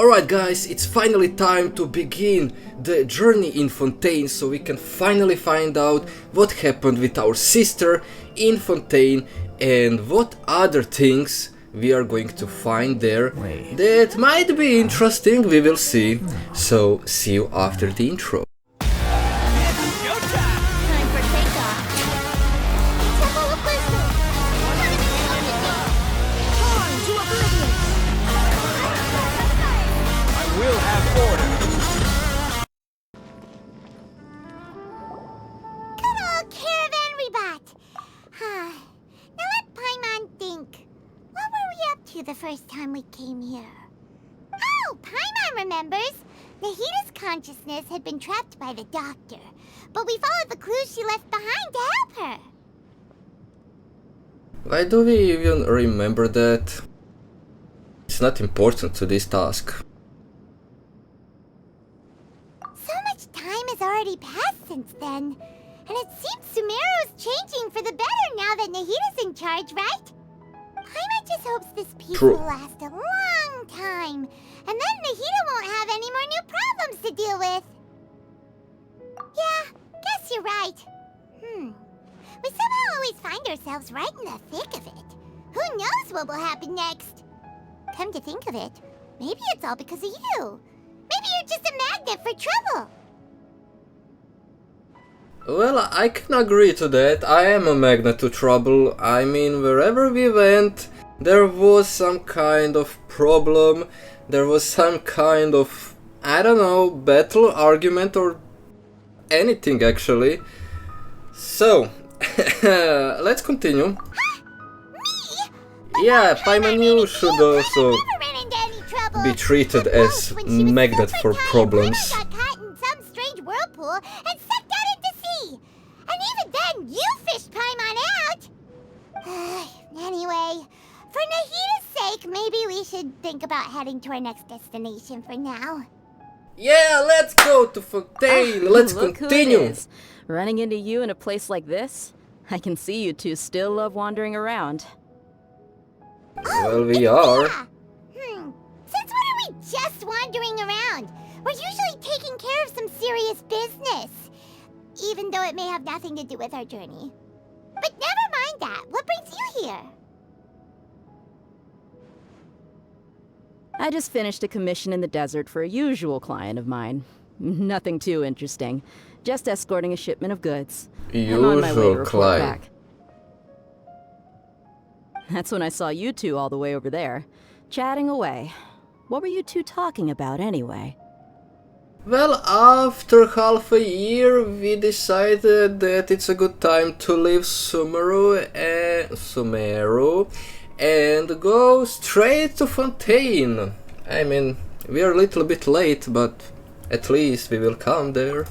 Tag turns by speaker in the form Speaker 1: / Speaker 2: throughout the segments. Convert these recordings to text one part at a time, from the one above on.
Speaker 1: Alright guys, it's finally time to begin the journey in Fontaine, so we can finally find out what happened with our sister in Fontaine and what other things we are going to find there that might be interesting, we will see. So, see you after the intro.
Speaker 2: The first time we came here. Oh, Paimon remembers! Nahita's consciousness had been trapped by the doctor, but we followed the clues she left behind to help her.
Speaker 1: Why do we even remember that? It's not important to this task.
Speaker 2: So much time has already passed since then, and it seems Sumeru's changing for the better now that Nahita's in charge, right? Paimon just hopes this peace will last a long time, and then Nahita won't have any more new problems to deal with. Yeah, guess you're right. We somehow always find ourselves right in the thick of it. Who knows what will happen next? Come to think of it, maybe it's all because of you. Maybe you're just a magnet for trouble.
Speaker 1: Well, I can agree to that. I am a magnet to trouble. I mean, wherever we went, there was some kind of problem. There was some kind of, I don't know, battle, argument, or anything actually. So, let's continue. Yeah, Paimon, you should also be treated as magnet for problems.
Speaker 2: Got caught in some strange whirlpool and sucked out into sea. And even then, you fished Paimon out. Anyway, for Nahita's sake, maybe we should think about heading to our next destination for now.
Speaker 1: Yeah, let's go to Fontaine. Let's continue.
Speaker 3: Who it is. Running into you in a place like this? I can see you two still love wandering around.
Speaker 1: Well, we are.
Speaker 2: Since when are we just wandering around? We're usually taking care of some serious business. Even though it may have nothing to do with our journey. But never mind that. What brings you here?
Speaker 3: I just finished a commission in the desert for a usual client of mine. Nothing too interesting. Just escorting a shipment of goods. I'm on my way to report back. That's when I saw you two all the way over there, chatting away. What were you two talking about anyway?
Speaker 1: Well, after half a year, we decided that it's a good time to leave Sumeru and go straight to Fontaine. I mean, we are a little bit late, but at least we will come there.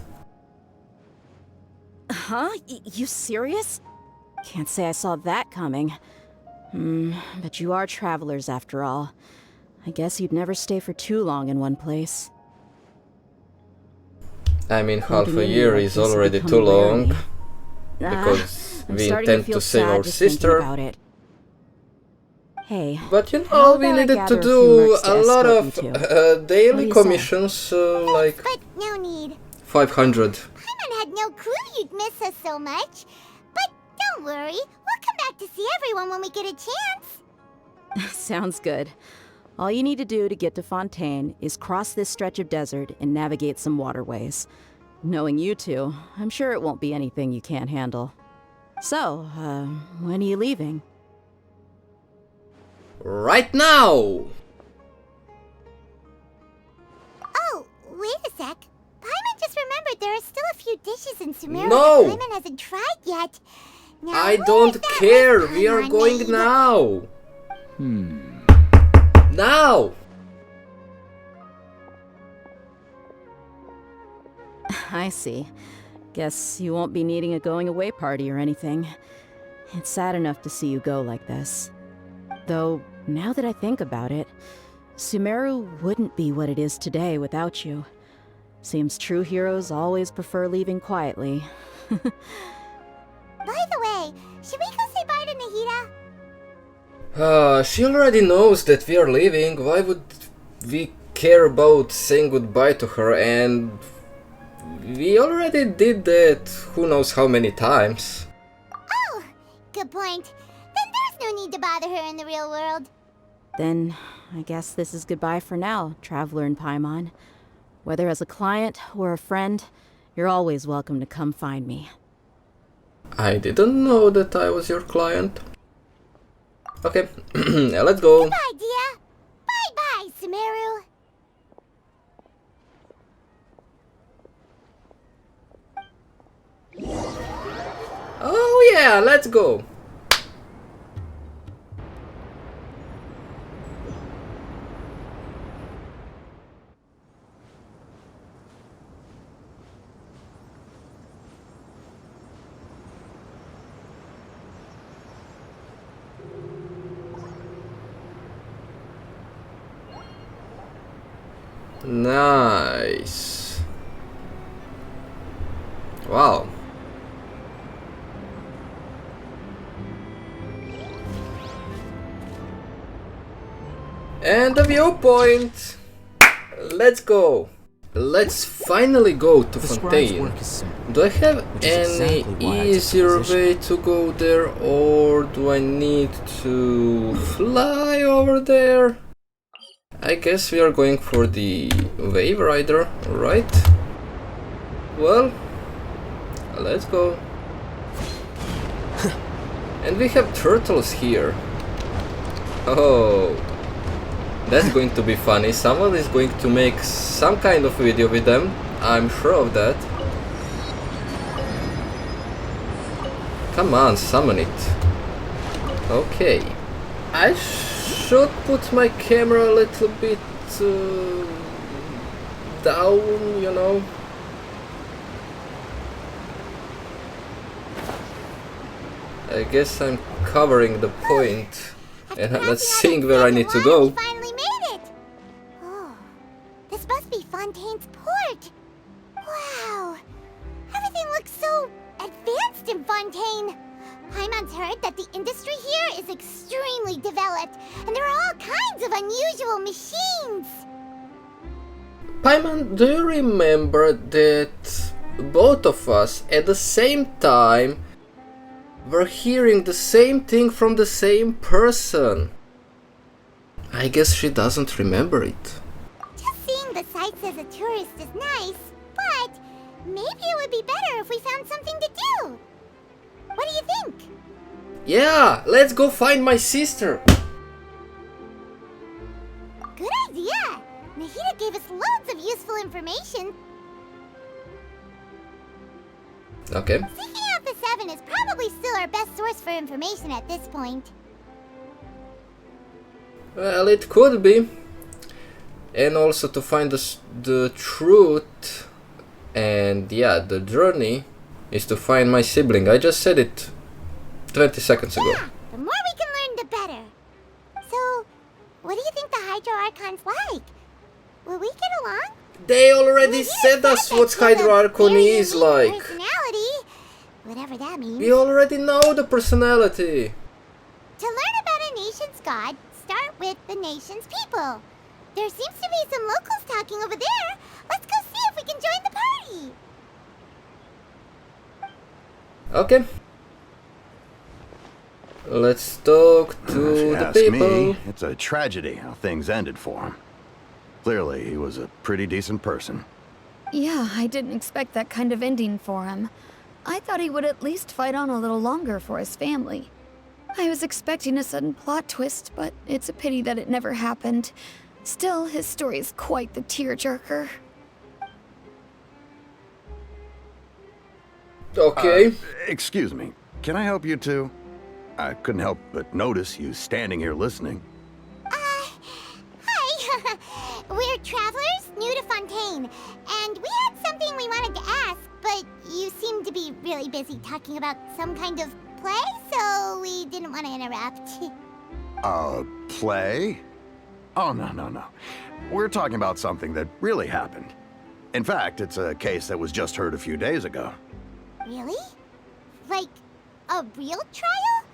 Speaker 3: Huh? You serious? Can't say I saw that coming. But you are travelers after all. I guess you'd never stay for too long in one place.
Speaker 1: I mean, half a year is already too long, because we intend to save our sister.
Speaker 3: Hey,
Speaker 1: but you know, we needed to do a lot of daily commissions, like
Speaker 2: but no need.
Speaker 1: 500.
Speaker 2: Paimon had no clue you'd miss us so much. But don't worry, we'll come back to see everyone when we get a chance.
Speaker 3: Sounds good. All you need to do to get to Fontaine is cross this stretch of desert and navigate some waterways. Knowing you two, I'm sure it won't be anything you can't handle. So, when are you leaving?
Speaker 1: Right now!
Speaker 2: Oh, wait a sec. Paimon just remembered there are still a few dishes in Sumeru
Speaker 1: that
Speaker 2: Paimon hasn't tried yet. Now,
Speaker 1: I don't care, we are going now! Now!
Speaker 3: I see. Guess you won't be needing a going away party or anything. It's sad enough to see you go like this. Though, now that I think about it, Sumeru wouldn't be what it is today without you. Seems true heroes always prefer leaving quietly.
Speaker 2: By the way, should we go say bye to Nahita?
Speaker 1: She already knows that we are leaving. Why would we care about saying goodbye to her, and we already did that who knows how many times.
Speaker 2: Oh, good point. Then there's no need to bother her in the real world.
Speaker 3: Then I guess this is goodbye for now, Traveler in Paimon. Whether as a client or a friend, you're always welcome to come find me.
Speaker 1: I didn't know that I was your client. Okay, let's go.
Speaker 2: Goodbye, dear. Bye-bye, Sumeru.
Speaker 1: Oh yeah, let's go. Nice. Wow. And the viewpoint. Let's go. Let's finally go to Fontaine. Do I have any easier way to go there, or do I need to fly over there? I guess we are going for the Wave Rider, right? Well, let's go. And we have turtles here. Oh, that's going to be funny. Someone is going to make some kind of video with them. I'm sure of that. Come on, summon it. Okay. I should put my camera a little bit down, you know. I guess I'm covering the point and I'm not seeing where I need to go.
Speaker 2: We finally made it. Oh, this must be Fontaine's port. Wow, everything looks so advanced in Fontaine. Paimon's heard that the industry here is extremely developed, and there are all kinds of unusual machines.
Speaker 1: Paimon, do you remember that both of us at the same time were hearing the same thing from the same person? I guess she doesn't remember it.
Speaker 2: Just seeing the sights as a tourist is nice, but maybe it would be better if we found something to do. What do you think?
Speaker 1: Yeah, let's go find my sister.
Speaker 2: Good idea. Nahida gave us loads of useful information.
Speaker 1: Okay.
Speaker 2: Seeking out the Seven is probably still our best source for information at this point.
Speaker 1: Well, it could be. And also to find the truth. And yeah, the journey is to find my sibling. I just said it 20 seconds ago.
Speaker 2: Yeah, the more we can learn, the better. So, what do you think the Hydro Archon's like? Will we get along?
Speaker 1: They already said us what Hydro Archon is like.
Speaker 2: Personality, whatever that means.
Speaker 1: We already know the personality.
Speaker 2: To learn about a nation's god, start with the nation's people. There seems to be some locals talking over there. Let's go see if we can join the party.
Speaker 1: Okay. Let's talk to the people.
Speaker 4: Me, it's a tragedy how things ended for him. Clearly, he was a pretty decent person.
Speaker 5: Yeah, I didn't expect that kind of ending for him. I thought he would at least fight on a little longer for his family. I was expecting a sudden plot twist, but it's a pity that it never happened. Still, his story is quite the tearjerker.
Speaker 1: Okay.
Speaker 4: Excuse me, can I help you too? I couldn't help but notice you standing here listening.
Speaker 2: Hi. We're travelers new to Fontaine, and we had something we wanted to ask, but you seem to be really busy talking about some kind of play, so we didn't want to interrupt.
Speaker 4: Play? Oh, no. We're talking about something that really happened. In fact, it's a case that was just heard a few days ago.
Speaker 2: Really? Like, a real trial?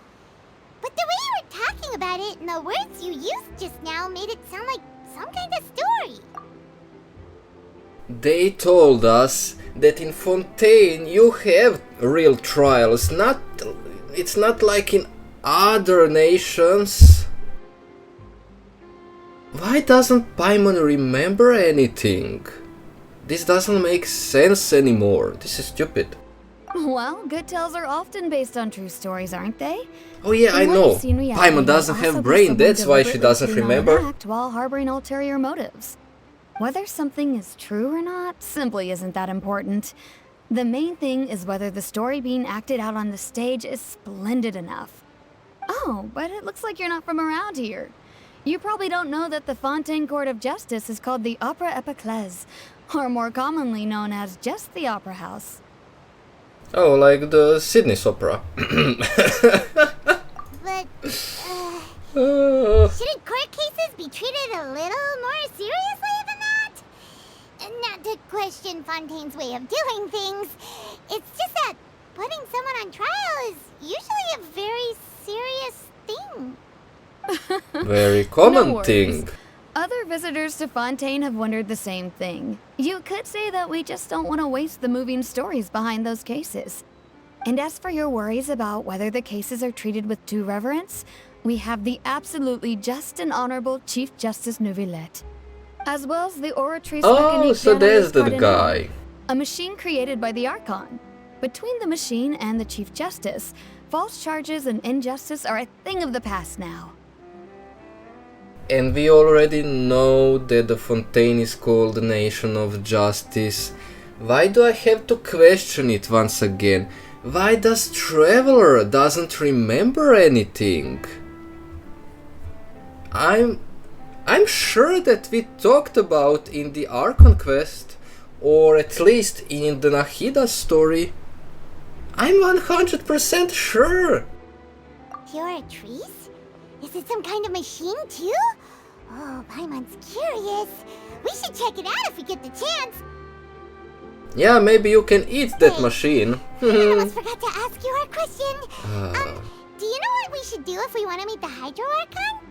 Speaker 2: But the way you were talking about it and the words you used just now made it sound like some kind of story.
Speaker 1: They told us that in Fontaine you have real trials, it's not like in other nations. Why doesn't Paimon remember anything? This doesn't make sense anymore. This is stupid.
Speaker 5: Well, good tales are often based on true stories, aren't they?
Speaker 1: Oh yeah, I
Speaker 5: In what
Speaker 1: know.
Speaker 5: we've seen, reality
Speaker 1: Paimon doesn't
Speaker 5: will
Speaker 1: have
Speaker 5: also be
Speaker 1: brain,
Speaker 5: someone
Speaker 1: that's why she
Speaker 5: deliberately
Speaker 1: doesn't
Speaker 5: putting on an
Speaker 1: remember.
Speaker 5: act while harboring ulterior motives. Whether something is true or not simply isn't that important. The main thing is whether the story being acted out on the stage is splendid enough. Oh, but it looks like you're not from around here. You probably don't know that the Fontaine Court of Justice is called the Opera Epiclese, or more commonly known as just the Opera House.
Speaker 1: Oh, like the Sydney Opera.
Speaker 2: But,
Speaker 1: Uh,
Speaker 2: shouldn't court cases be treated a little more seriously than that? Not to question Fontaine's way of doing things. It's just that putting someone on trial is usually a very serious thing.
Speaker 1: very
Speaker 5: No
Speaker 1: common
Speaker 5: worries.
Speaker 1: thing.
Speaker 5: Other visitors to Fontaine have wondered the same thing. You could say that we just don't want to waste the moving stories behind those cases. And as for your worries about whether the cases are treated with due reverence, we have the absolutely just and honorable Chief Justice Neuvillette, as well as the Oratrice
Speaker 1: Oh, so there's the
Speaker 5: Cardinal,
Speaker 1: guy.
Speaker 5: a machine created by the Archon. Between the machine and the Chief Justice, false charges and injustice are a thing of the past now.
Speaker 1: And we already know that the Fontaine is called the Nation of Justice. Why do I have to question it once again? Why does Traveler doesn't remember anything? I'm sure that we talked about in the Archon quest, or at least in the Nahida story. I'm 100% sure.
Speaker 2: Pure trees? Is it some kind of machine too? Oh, Paimon's curious. We should check it out if we get the chance.
Speaker 1: Yeah, maybe you can eat that
Speaker 2: Hey,
Speaker 1: machine.
Speaker 2: I almost forgot to ask you our question. Do you know what we should do if we want to meet the Hydro Archon?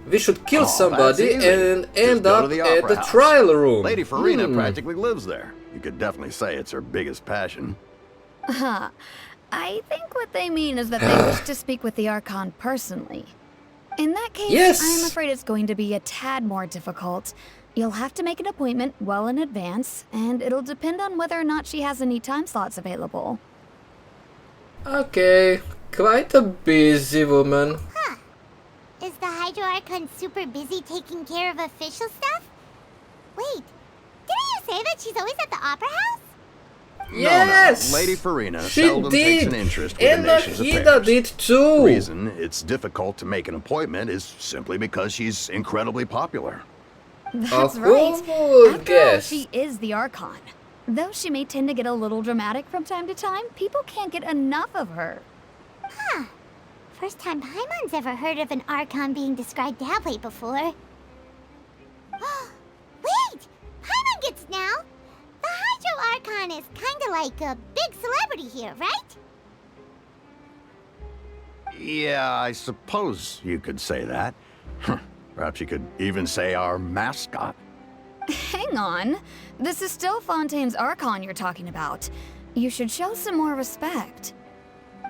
Speaker 1: We should kill
Speaker 4: Oh,
Speaker 1: somebody
Speaker 4: that's easy.
Speaker 1: and
Speaker 4: Just
Speaker 1: end
Speaker 4: go to
Speaker 1: up
Speaker 4: the
Speaker 1: at
Speaker 4: opera
Speaker 1: the
Speaker 4: house.
Speaker 1: trial room.
Speaker 4: Lady Farina practically lives there. You could definitely say it's her biggest passion.
Speaker 5: Huh. I think what they mean is that they wish to speak with the Archon personally. In that case,
Speaker 1: Yes.
Speaker 5: I'm afraid it's going to be a tad more difficult. You'll have to make an appointment well in advance, and it'll depend on whether or not she has any time slots available.
Speaker 1: Okay, quite a busy woman.
Speaker 2: Is the Hydro Archon super busy taking care of official stuff? Wait, didn't you say that she's always at the Opera House?
Speaker 1: Yes!
Speaker 4: No. Lady Farina
Speaker 1: She
Speaker 4: seldom takes
Speaker 1: did!
Speaker 4: an interest with
Speaker 1: And
Speaker 4: the nation's
Speaker 1: Nahida
Speaker 4: affairs.
Speaker 1: did
Speaker 4: The
Speaker 1: too!
Speaker 4: reason it's difficult to make an appointment is simply because she's incredibly popular.
Speaker 5: That's
Speaker 1: Who
Speaker 5: right.
Speaker 1: would
Speaker 5: After all,
Speaker 1: guess?
Speaker 5: she is the Archon. Though she may tend to get a little dramatic from time to time, people can't get enough of her.
Speaker 2: First time Paimon's ever heard of an Archon being described that way before. Wait! Paimon gets now! The Hydro Archon is kinda like a big celebrity here, right?
Speaker 4: Yeah, I suppose you could say that. Perhaps you could even say our mascot.
Speaker 5: Hang on. This is still Fontaine's Archon you're talking about. You should show some more respect.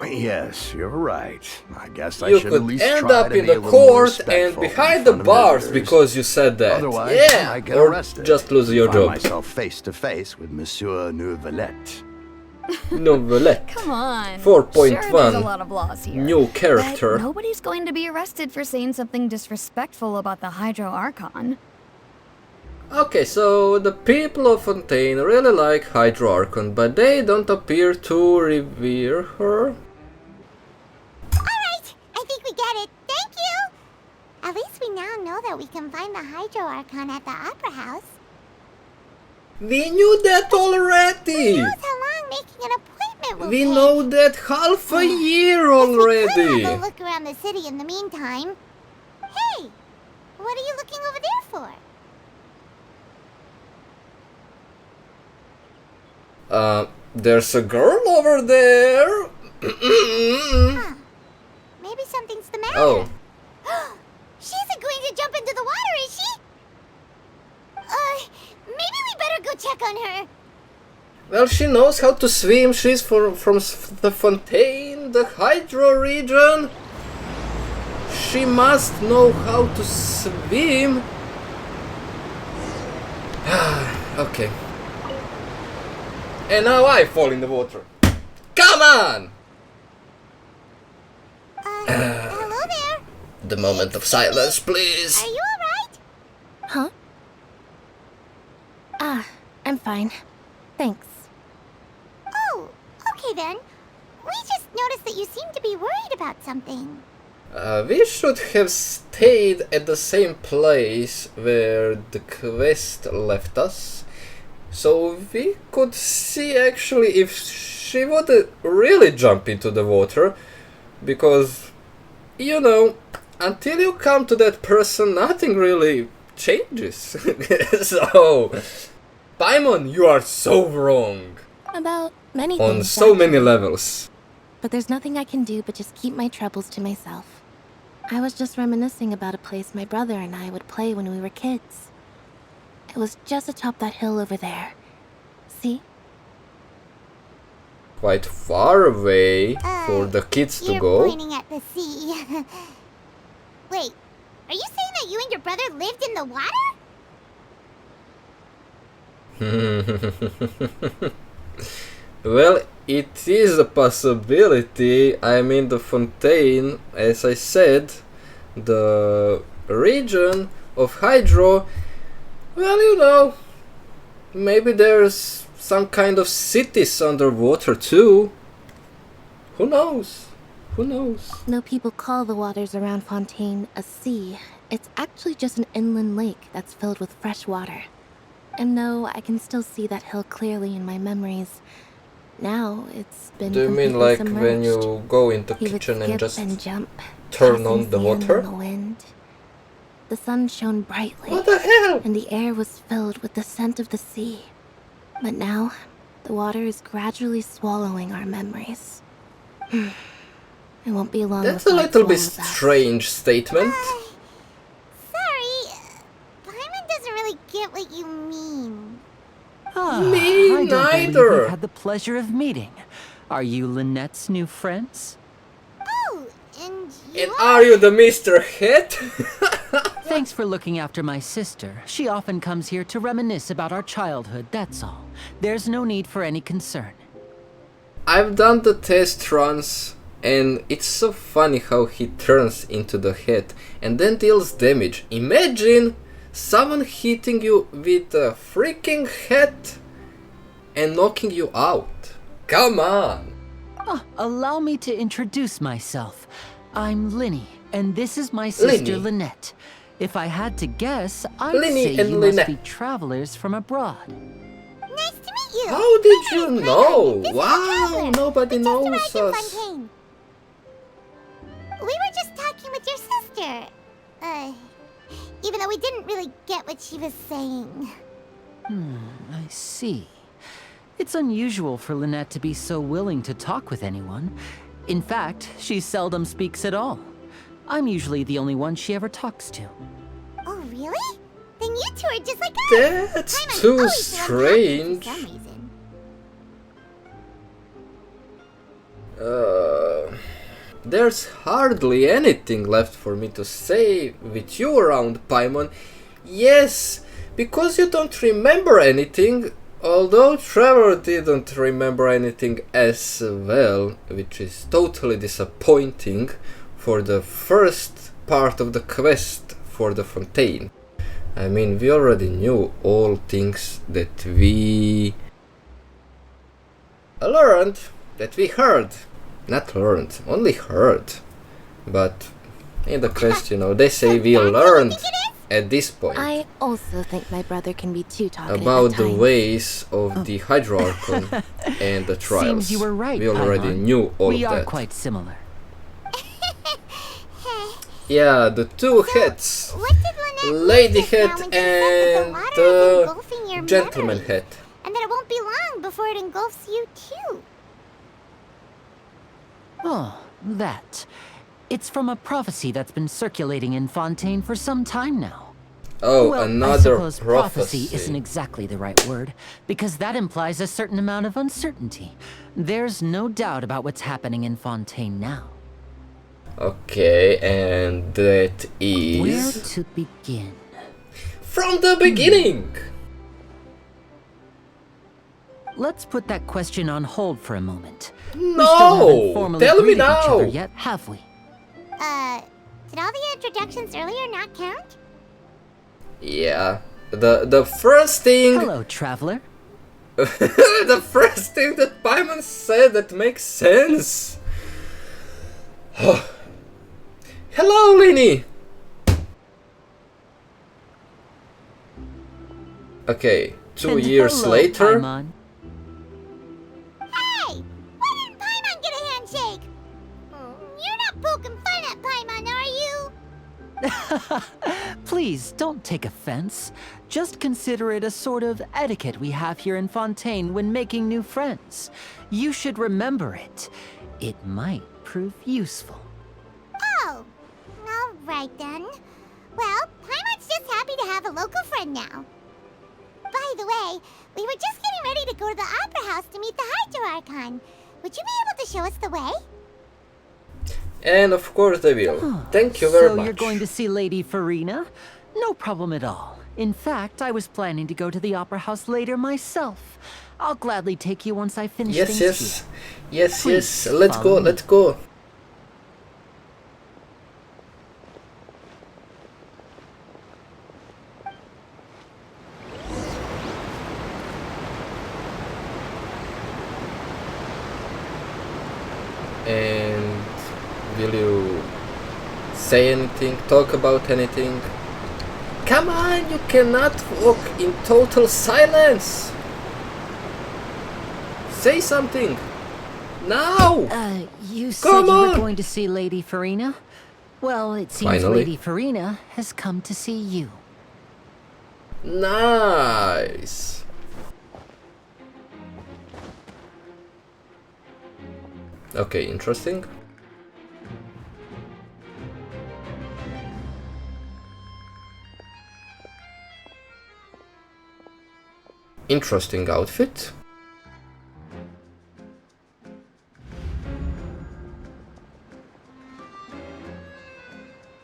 Speaker 4: Yes, you're right. I guess I
Speaker 1: You
Speaker 4: should at
Speaker 1: could
Speaker 4: least
Speaker 1: end
Speaker 4: try
Speaker 1: up
Speaker 4: to
Speaker 1: in
Speaker 4: be a
Speaker 1: the
Speaker 4: little more
Speaker 1: court and
Speaker 4: respectful in
Speaker 1: behind the
Speaker 4: front of
Speaker 1: bars
Speaker 4: visitors.
Speaker 1: because you said that.
Speaker 4: Otherwise, I
Speaker 1: Yeah!
Speaker 4: might get
Speaker 1: Or
Speaker 4: arrested.
Speaker 1: just lose your
Speaker 4: Find
Speaker 1: job.
Speaker 4: myself face to face with Monsieur Neuvillette.
Speaker 1: Novelette.
Speaker 5: Come on.
Speaker 1: 4.1.
Speaker 5: Sure, there's a lot of laws here.
Speaker 1: New character.
Speaker 5: But nobody's going to be arrested for saying something disrespectful about the Hydro Archon.
Speaker 1: Okay, so the people of Fontaine really like Hydro Archon, but they don't appear to revere her.
Speaker 2: Alright, I think we get it. Thank you! At least we now know that we can find the Hydro Archon at the Opera House.
Speaker 1: We knew that already!
Speaker 2: Who knows how long making an appointment will
Speaker 1: We
Speaker 2: take?
Speaker 1: know that half a year
Speaker 2: Guess we could
Speaker 1: already!
Speaker 2: have a look around the city in the meantime. Hey! What are you looking over there for?
Speaker 1: There's a girl over there!
Speaker 2: Maybe something's the matter.
Speaker 1: Oh.
Speaker 2: She isn't going to jump into check on her.
Speaker 1: Well, she knows how to swim. She's from the Fontaine, the Hydro region. She must know how to swim. Okay. And now I fall in the water. Come on!
Speaker 2: Hello there.
Speaker 1: The moment of silence, please.
Speaker 2: Are you alright?
Speaker 6: Huh? Ah, I'm fine. Thanks.
Speaker 2: Oh, okay then. We just noticed that you seem to be worried about something.
Speaker 1: We should have stayed at the same place where the quest left us, so we could see actually if she would really jump into the water, because, you know, until you come to that person, nothing really changes. So, Paimon, you are so wrong.
Speaker 6: About many
Speaker 1: On
Speaker 6: things.
Speaker 1: so many levels.
Speaker 6: But there's nothing I can do but just keep my troubles to myself. I was just reminiscing about a place my brother and I would play when we were kids. It was just atop that hill over there. See?
Speaker 1: Quite far away for the kids to
Speaker 2: You're
Speaker 1: go.
Speaker 2: pointing at the sea. Wait, are you saying that you and your brother lived in the water?
Speaker 1: Well, it is a possibility. I mean, the Fontaine, as I said, the region of Hydro, well, you know, maybe there's some kind of cities underwater too. Who knows? Who knows?
Speaker 6: No people call the waters around Fontaine a sea. It's actually just an inland lake that's filled with fresh water. And no, I can still see that hill clearly in my memories. Now it's been
Speaker 1: Do you mean
Speaker 6: completely
Speaker 1: like
Speaker 6: submerged.
Speaker 1: when you go in the
Speaker 6: He would
Speaker 1: kitchen
Speaker 6: skip
Speaker 1: and just
Speaker 6: and jump,
Speaker 1: turn
Speaker 6: tossing
Speaker 1: on the
Speaker 6: sand
Speaker 1: water?
Speaker 6: in the wind. The sun shone brightly,
Speaker 1: What the hell?
Speaker 6: and the air was filled with the scent of the sea. But now, the water is gradually swallowing our memories. It won't be long
Speaker 1: That's a
Speaker 6: before it
Speaker 1: little bit
Speaker 6: swallows us.
Speaker 1: strange statement.
Speaker 2: Sorry, Paimon doesn't really get what you mean.
Speaker 1: Me
Speaker 7: I don't believe
Speaker 1: neither.
Speaker 7: we've had the pleasure of meeting. Are you Lynette's new friends?
Speaker 2: Oh, and you
Speaker 1: And are you the Mr. Head?
Speaker 7: Thanks for looking after my sister. She often comes here to reminisce about our childhood, that's all. There's no need for any concern.
Speaker 1: I've done the test runs, and it's so funny how he turns into the head and then deals damage. Imagine someone hitting you with a freaking head and knocking you out. Come on!
Speaker 7: Allow me to introduce myself. I'm Linny, and this is my sister
Speaker 1: Linny.
Speaker 7: Lynette. If I had to guess, I'd
Speaker 1: Linny
Speaker 7: say
Speaker 1: and
Speaker 7: you must
Speaker 1: Lynette.
Speaker 7: be travelers from abroad.
Speaker 2: Nice to meet you.
Speaker 1: How did you
Speaker 2: My name is
Speaker 1: know?
Speaker 2: Prelude. This is
Speaker 1: Wow,
Speaker 2: Traveler.
Speaker 1: nobody
Speaker 2: We just
Speaker 1: knows
Speaker 2: arrived in
Speaker 1: us.
Speaker 2: Fontaine. We were just talking with your sister. Even though we didn't really get what she was saying.
Speaker 7: I see. It's unusual for Lynette to be so willing to talk with anyone. In fact, she seldom speaks at all. I'm usually the only one she ever talks to.
Speaker 2: Oh, really? Then you two are just like us.
Speaker 1: That's
Speaker 2: Paimon's
Speaker 1: too
Speaker 2: always so unhappy
Speaker 1: strange.
Speaker 2: For some reason.
Speaker 1: There's hardly anything left for me to say with you around, Paimon. Yes, because you don't remember anything, although Trevor didn't remember anything as well, which is totally disappointing for the first part of the quest for the Fontaine. I mean, we already knew all things that we learned, that we heard. Not learned, only heard. But in the quest, you know, they say we learned at this point
Speaker 6: I also think my brother can be too talkative
Speaker 1: about
Speaker 6: at
Speaker 1: the
Speaker 6: times.
Speaker 1: ways of the Hydro Archon and the trials.
Speaker 7: Seems you were right,
Speaker 1: We already
Speaker 7: Paimon.
Speaker 1: knew all
Speaker 7: We
Speaker 1: of
Speaker 7: are
Speaker 1: that.
Speaker 7: quite similar.
Speaker 1: Yeah, the two heads.
Speaker 2: What did Lynette
Speaker 1: Lady
Speaker 2: mean just now
Speaker 1: head
Speaker 2: when she said
Speaker 1: and
Speaker 2: that the water is engulfing your
Speaker 1: gentleman
Speaker 2: memories?
Speaker 1: head.
Speaker 2: And that it won't be long before it engulfs you too.
Speaker 7: Oh, that. It's from a prophecy that's been circulating in Fontaine for some time now.
Speaker 1: Oh,
Speaker 7: Well, I
Speaker 1: another
Speaker 7: suppose
Speaker 1: prophecy.
Speaker 7: isn't exactly the right word, because that implies a certain amount of uncertainty. There's no doubt about what's happening in Fontaine now.
Speaker 1: Okay, and that
Speaker 7: Where
Speaker 1: is...
Speaker 7: to begin?
Speaker 1: From the beginning!
Speaker 7: Let's put that question on hold for a moment. We still
Speaker 1: No!
Speaker 7: haven't formally
Speaker 1: Tell me
Speaker 7: greeted each
Speaker 1: now!
Speaker 7: other yet, have we?
Speaker 2: Did all the introductions earlier not count?
Speaker 1: Yeah. The first thing...
Speaker 7: Hello, traveler.
Speaker 1: the first thing that Paimon said that makes sense. Hello, Lini! Okay, 2
Speaker 7: And
Speaker 1: years
Speaker 7: hello,
Speaker 1: later...
Speaker 7: Paimon.
Speaker 2: Hey! Why didn't Paimon get a handshake? You're not poking fun at Paimon, are you?
Speaker 7: Please, don't take offense. Just consider it a sort of etiquette we have here in Fontaine when making new friends. You should remember it. It might prove useful.
Speaker 2: Oh, alright then. Well, Paimon's just happy to have a local friend now. By the way, we were just getting ready to go to the Opera House to meet the Hydro Archon. Would you be able to show us the way?
Speaker 1: And of course they will. Thank you very
Speaker 7: So
Speaker 1: much.
Speaker 7: you're going to see Lady Farina? No problem at all. In fact, I was planning to go to the Opera House later myself. I'll gladly take you once I finish
Speaker 1: Yes,
Speaker 7: things
Speaker 1: yes.
Speaker 7: here.
Speaker 1: Yes,
Speaker 7: Please
Speaker 1: yes. Let's go,
Speaker 7: follow me.
Speaker 1: let's go. And will you say anything, talk about anything? Come on, you cannot walk in total silence. Say something. Now!
Speaker 7: You said
Speaker 1: Come
Speaker 7: you were
Speaker 1: on!
Speaker 7: going to see Lady Farina? Well, it seems
Speaker 1: Finally.
Speaker 7: Lady Farina has come to see you.
Speaker 1: Nice. Okay, interesting. Interesting outfit.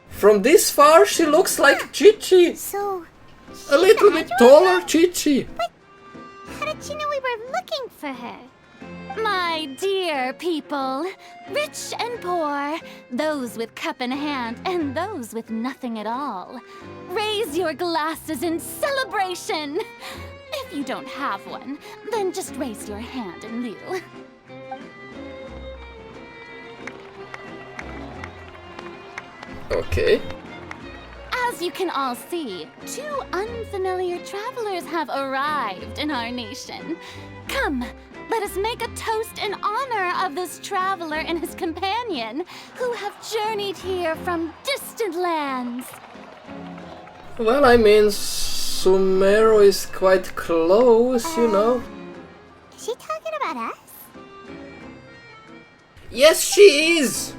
Speaker 1: From this far, she looks like Chi-Chi.
Speaker 2: So,
Speaker 1: A little bit taller Chi-Chi.
Speaker 2: how did she know we were looking for her?
Speaker 8: My dear people, rich and poor, those with cup in hand and those with nothing at all, raise your glasses in celebration. If you don't have one, then just raise your hand in lieu.
Speaker 1: Okay.
Speaker 8: As you can all see, 2 unfamiliar travelers have arrived in our nation. Come, let us make a toast in honor of this traveler and his companion, who have journeyed here from distant lands.
Speaker 1: Well, I mean, Sumero is quite close, you know.
Speaker 2: Is she talking about us?
Speaker 1: Yes, she is!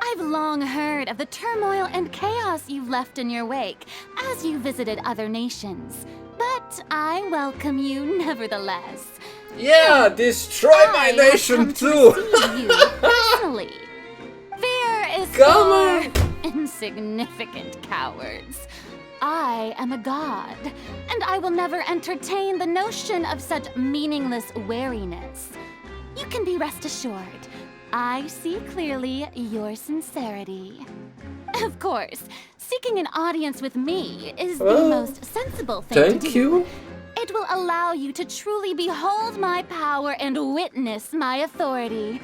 Speaker 8: I've long heard of the turmoil and chaos you've left in your wake as you visited other nations. But I welcome you nevertheless.
Speaker 1: Yeah, destroy my
Speaker 8: I have
Speaker 1: nation
Speaker 8: come
Speaker 1: too!
Speaker 8: to see you personally. Fear is
Speaker 1: Come
Speaker 8: for insignificant cowards. I am a god, and I will never entertain the notion of such meaningless wariness. You can be rest assured, I see clearly your sincerity. Of course, seeking an audience with me is the
Speaker 1: Well,
Speaker 8: most sensible thing to do.
Speaker 1: Thank you.
Speaker 8: It will allow you to truly behold my power and witness my authority.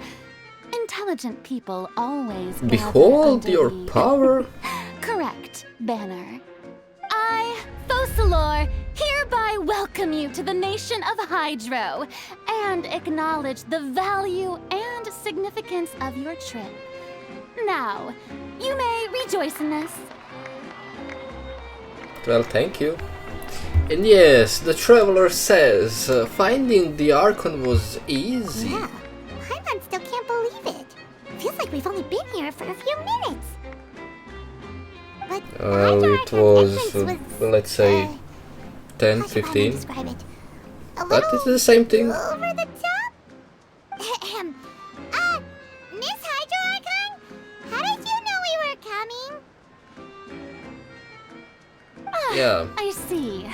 Speaker 8: Intelligent people always gather
Speaker 1: Behold
Speaker 8: under
Speaker 1: your
Speaker 8: the-
Speaker 1: power.
Speaker 8: Correct, Banner. I, Focalor, hereby welcome you to the nation of Hydro and acknowledge the value and significance of your trip. Now, you may rejoice in this.
Speaker 1: Well, thank you. And yes, the traveler says finding the archon was easy.
Speaker 2: Yeah. Paimon still can't believe it. Feels like we've only been here there for a few minutes. But
Speaker 1: Well,
Speaker 2: after
Speaker 1: it
Speaker 2: our
Speaker 1: was,
Speaker 2: entrance
Speaker 1: let's say, 10,
Speaker 2: how should I
Speaker 1: 15.
Speaker 2: describe it? A
Speaker 1: But
Speaker 2: little
Speaker 1: it's the same thing.
Speaker 2: over the top? Miss Hydro Archon? How did you know we were coming?
Speaker 1: Yeah.
Speaker 8: I see.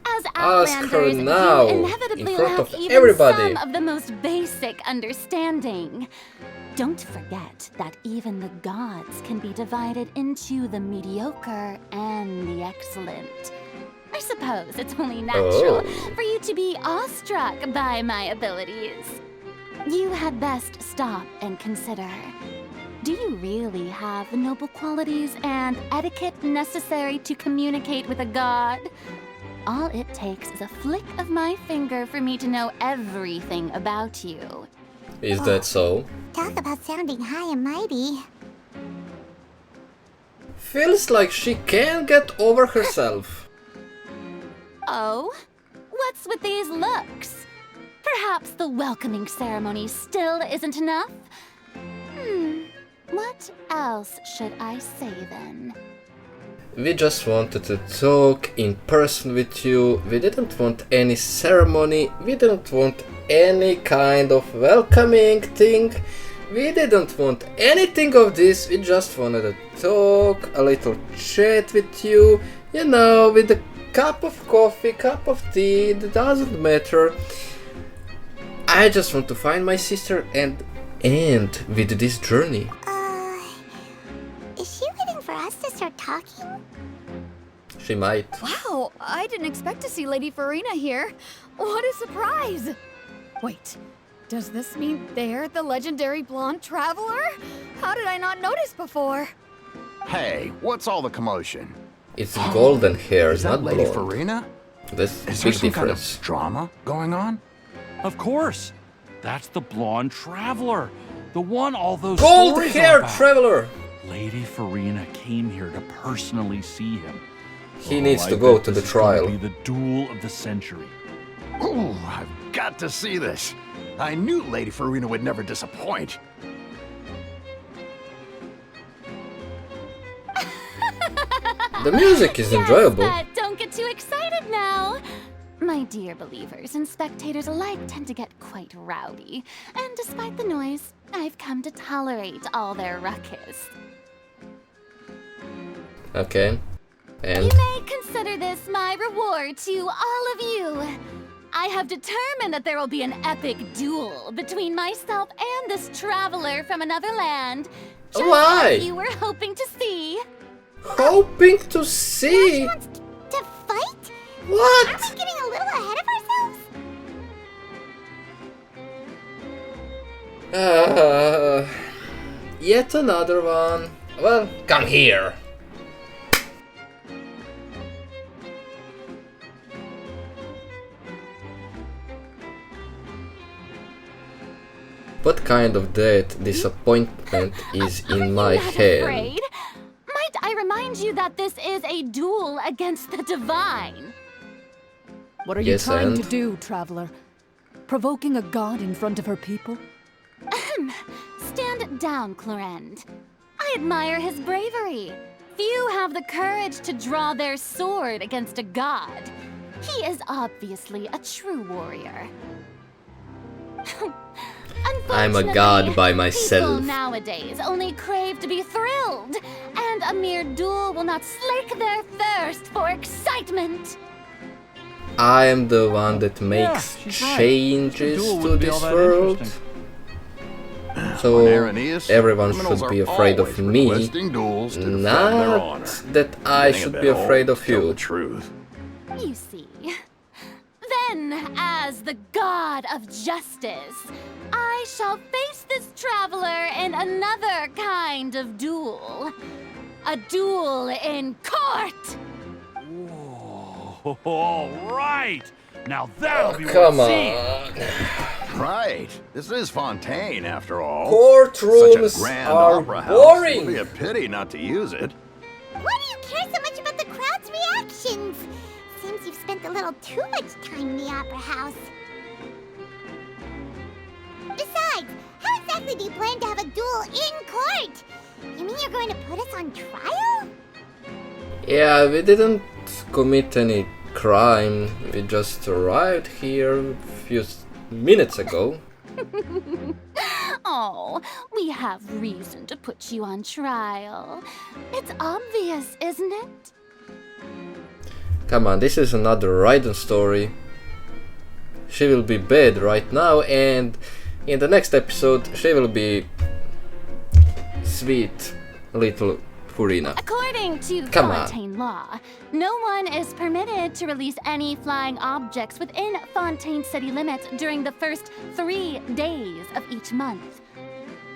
Speaker 8: As
Speaker 1: Ask her
Speaker 8: Outlanders,
Speaker 1: now,
Speaker 8: you inevitably
Speaker 1: in front
Speaker 8: lack
Speaker 1: of
Speaker 8: even
Speaker 1: everybody.
Speaker 8: some of the most basic understanding. Don't forget that even the gods can be divided into the mediocre and the excellent. I suppose it's only natural for you to be awestruck by my abilities. You had best stop and consider. Do you really have the noble qualities and etiquette necessary to communicate with a god? All it takes is a flick of my finger for me to know everything about you.
Speaker 1: Is that so?
Speaker 2: Talk about sounding high and mighty.
Speaker 1: Feels like she can't get over herself.
Speaker 8: Oh? What's with these looks? Perhaps the welcoming ceremony still isn't enough? What else should I say then?
Speaker 1: We just wanted to talk in person with you. We didn't want any ceremony. We didn't want any kind of welcoming thing. We didn't want anything of this. We just wanted to talk, a little chat with you. You know, with a cup of coffee, cup of tea, it doesn't matter. I just want to find my sister and end with this journey.
Speaker 2: Is she waiting for us to start talking?
Speaker 1: She might.
Speaker 5: Wow, I didn't expect to see Lady Farina here. What a surprise! Wait, does this mean they're the legendary blonde traveler? How did I not notice before?
Speaker 4: Hey, what's all the commotion?
Speaker 1: It's golden hair,
Speaker 4: Is that
Speaker 1: not
Speaker 4: Lady
Speaker 1: blonde.
Speaker 4: Farina?
Speaker 1: That's
Speaker 4: Is
Speaker 1: a
Speaker 4: there
Speaker 1: big
Speaker 4: some kind of
Speaker 1: difference.
Speaker 4: drama going on?
Speaker 9: Of course. That's the blonde traveler. The one all those
Speaker 1: Gold
Speaker 9: stories are
Speaker 1: hair
Speaker 9: about.
Speaker 1: traveler!
Speaker 9: Lady Farina came here to personally see him.
Speaker 1: He needs
Speaker 9: I
Speaker 1: to go
Speaker 9: bet
Speaker 1: to the
Speaker 9: this is gonna
Speaker 1: trial.
Speaker 9: Be the duel of the century.
Speaker 4: Ooh, I've got to see this. I knew Lady Farina would never disappoint.
Speaker 1: The music is enjoyable.
Speaker 8: Yes, but don't get too excited now. My dear believers and spectators alike tend to get quite rowdy, and despite the noise, I've come to tolerate all their ruckus.
Speaker 1: Okay. And
Speaker 8: You may consider this my reward to all of you. I have determined that there will be an epic duel between myself and this traveler from another land. Just
Speaker 1: Why?
Speaker 8: as you were hoping to see.
Speaker 1: hoping to see.
Speaker 2: Wants to fight? Aren't
Speaker 1: What?
Speaker 2: we getting a little ahead of ourselves?
Speaker 1: Yet another one. Well, come here. What kind of death disappointment is in my
Speaker 8: Not
Speaker 1: head?
Speaker 8: afraid. Might I remind you that this is a duel against the divine?
Speaker 10: What are you
Speaker 1: Yes,
Speaker 10: trying to
Speaker 1: and?
Speaker 10: do, traveler? Provoking a god in front of her people?
Speaker 8: Stand down, Clorend. I admire his bravery. Few have the courage to draw their sword against a god. He is obviously a true warrior.
Speaker 1: I'm a god by
Speaker 8: Unfortunately,
Speaker 1: myself.
Speaker 8: People nowadays only crave to be thrilled, and a mere duel will not slake their thirst for excitement.
Speaker 1: I am the one that makes
Speaker 9: she's right.
Speaker 1: changes
Speaker 9: The duel
Speaker 1: to
Speaker 9: wouldn't be
Speaker 1: this
Speaker 9: all that
Speaker 1: world.
Speaker 9: interesting.
Speaker 1: So
Speaker 4: On Aeneas,
Speaker 1: everyone
Speaker 4: criminals
Speaker 1: should be
Speaker 4: are
Speaker 1: afraid of
Speaker 4: always
Speaker 1: me,
Speaker 4: requesting duels to defend their honor.
Speaker 1: not that I
Speaker 4: Getting a
Speaker 1: should
Speaker 4: bit
Speaker 1: be
Speaker 4: old
Speaker 1: afraid
Speaker 4: to
Speaker 1: of
Speaker 4: tell
Speaker 1: you.
Speaker 4: the truth.
Speaker 8: You see. Then, as the god of justice, I shall face this traveler in another kind of duel. A duel in court!
Speaker 9: Whoa, all right. Now that'll be
Speaker 1: Come
Speaker 9: worth seeing.
Speaker 1: on.
Speaker 4: Right. This is Fontaine, after all.
Speaker 1: Courtrooms
Speaker 4: Such a grand
Speaker 1: are
Speaker 4: opera house. It would be
Speaker 1: boring.
Speaker 4: a pity not to use it.
Speaker 2: Why do you care so much about the crowd's reactions? Seems you've spent a little too much time in the opera house. Besides, how exactly do you plan to have a duel in court? You mean you're going to put us on trial?
Speaker 1: Yeah, we didn't commit any crime. We just arrived here a few minutes ago.
Speaker 8: Oh, we have reason to put you on trial. It's obvious, isn't it?
Speaker 1: Come on, this is another Raiden story. She will be bad right now, and in the next episode she will be sweet little Furina.
Speaker 8: According to
Speaker 1: Come on.
Speaker 8: Fontaine law, no one is permitted to release any flying objects within Fontaine city limits during the first 3 days of each month.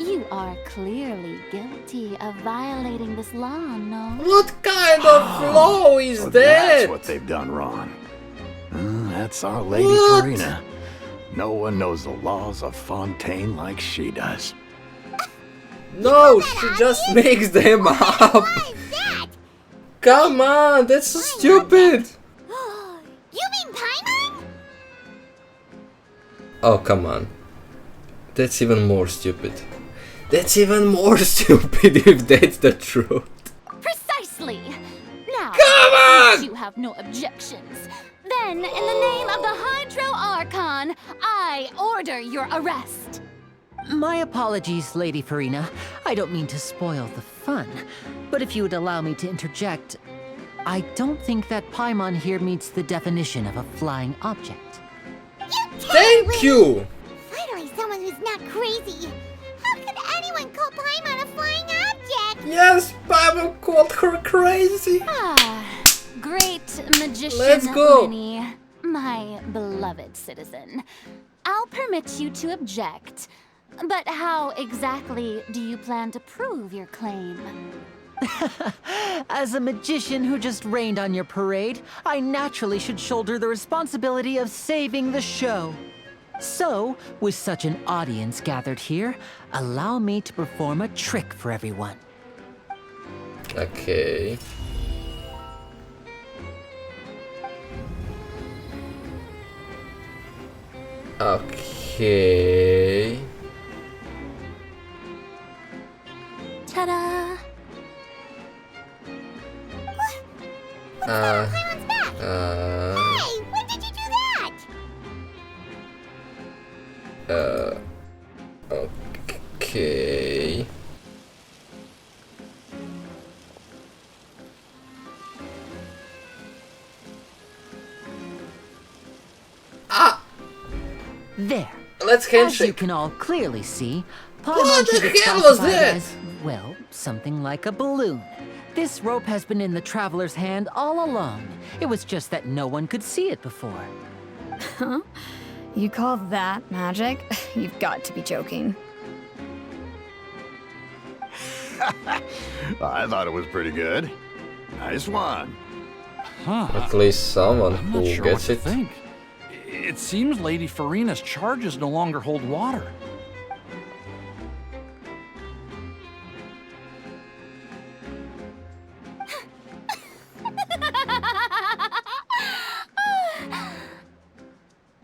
Speaker 8: You are clearly guilty of violating this law, no?
Speaker 1: What kind of law is
Speaker 4: So
Speaker 1: that?
Speaker 4: that's what they've done wrong. That's our Lady
Speaker 1: What?
Speaker 4: Furina. No one knows the laws of Fontaine like she does.
Speaker 1: No, she just makes them up.
Speaker 2: Why is that?
Speaker 1: Come on, that's so stupid.
Speaker 2: You mean Paimon?
Speaker 1: Oh, come on. That's even more stupid. That's even more stupid if that's the truth.
Speaker 8: Precisely! Now,
Speaker 1: Come on!
Speaker 8: since you have no objections, then in the name of the Hydro Archon, I order your arrest.
Speaker 7: My apologies, Lady Furina. I don't mean to spoil the fun. But if you would allow me to interject, I don't think that Paimon here meets the definition of a flying object.
Speaker 1: Thank you!
Speaker 2: Finally, someone who's not crazy. How could anyone call Paimon a flying object?
Speaker 1: Yes, Paimon called her crazy.
Speaker 8: Ah, great magician
Speaker 1: Let's go.
Speaker 8: Minnie, my beloved citizen. I'll permit you to object, but how exactly do you plan to prove your claim?
Speaker 7: As a magician who just rained on your parade, I naturally should shoulder the responsibility of saving the show. So, with such an audience gathered here, allow me to perform a trick for everyone.
Speaker 1: Okay. Okay.
Speaker 8: Ta-da!
Speaker 2: Paimon's back. Hey, when did you do that?
Speaker 1: Okay.
Speaker 7: There.
Speaker 1: Let's
Speaker 7: As you
Speaker 1: handshake.
Speaker 7: can all clearly see,
Speaker 1: What
Speaker 7: Paimon
Speaker 1: the
Speaker 7: should be
Speaker 1: hell was
Speaker 7: classified
Speaker 1: that?
Speaker 7: as, well, something like a balloon. This rope has been in the traveler's hand all along. It was just that no one could see it before.
Speaker 5: Huh? You call that magic? You've got to be joking.
Speaker 4: I thought it was pretty good. Nice one.
Speaker 9: Huh.
Speaker 1: At least someone
Speaker 9: I'm
Speaker 1: who
Speaker 9: not sure what
Speaker 1: gets
Speaker 9: to
Speaker 1: it.
Speaker 9: think. It seems Lady Furina's charges no longer hold water.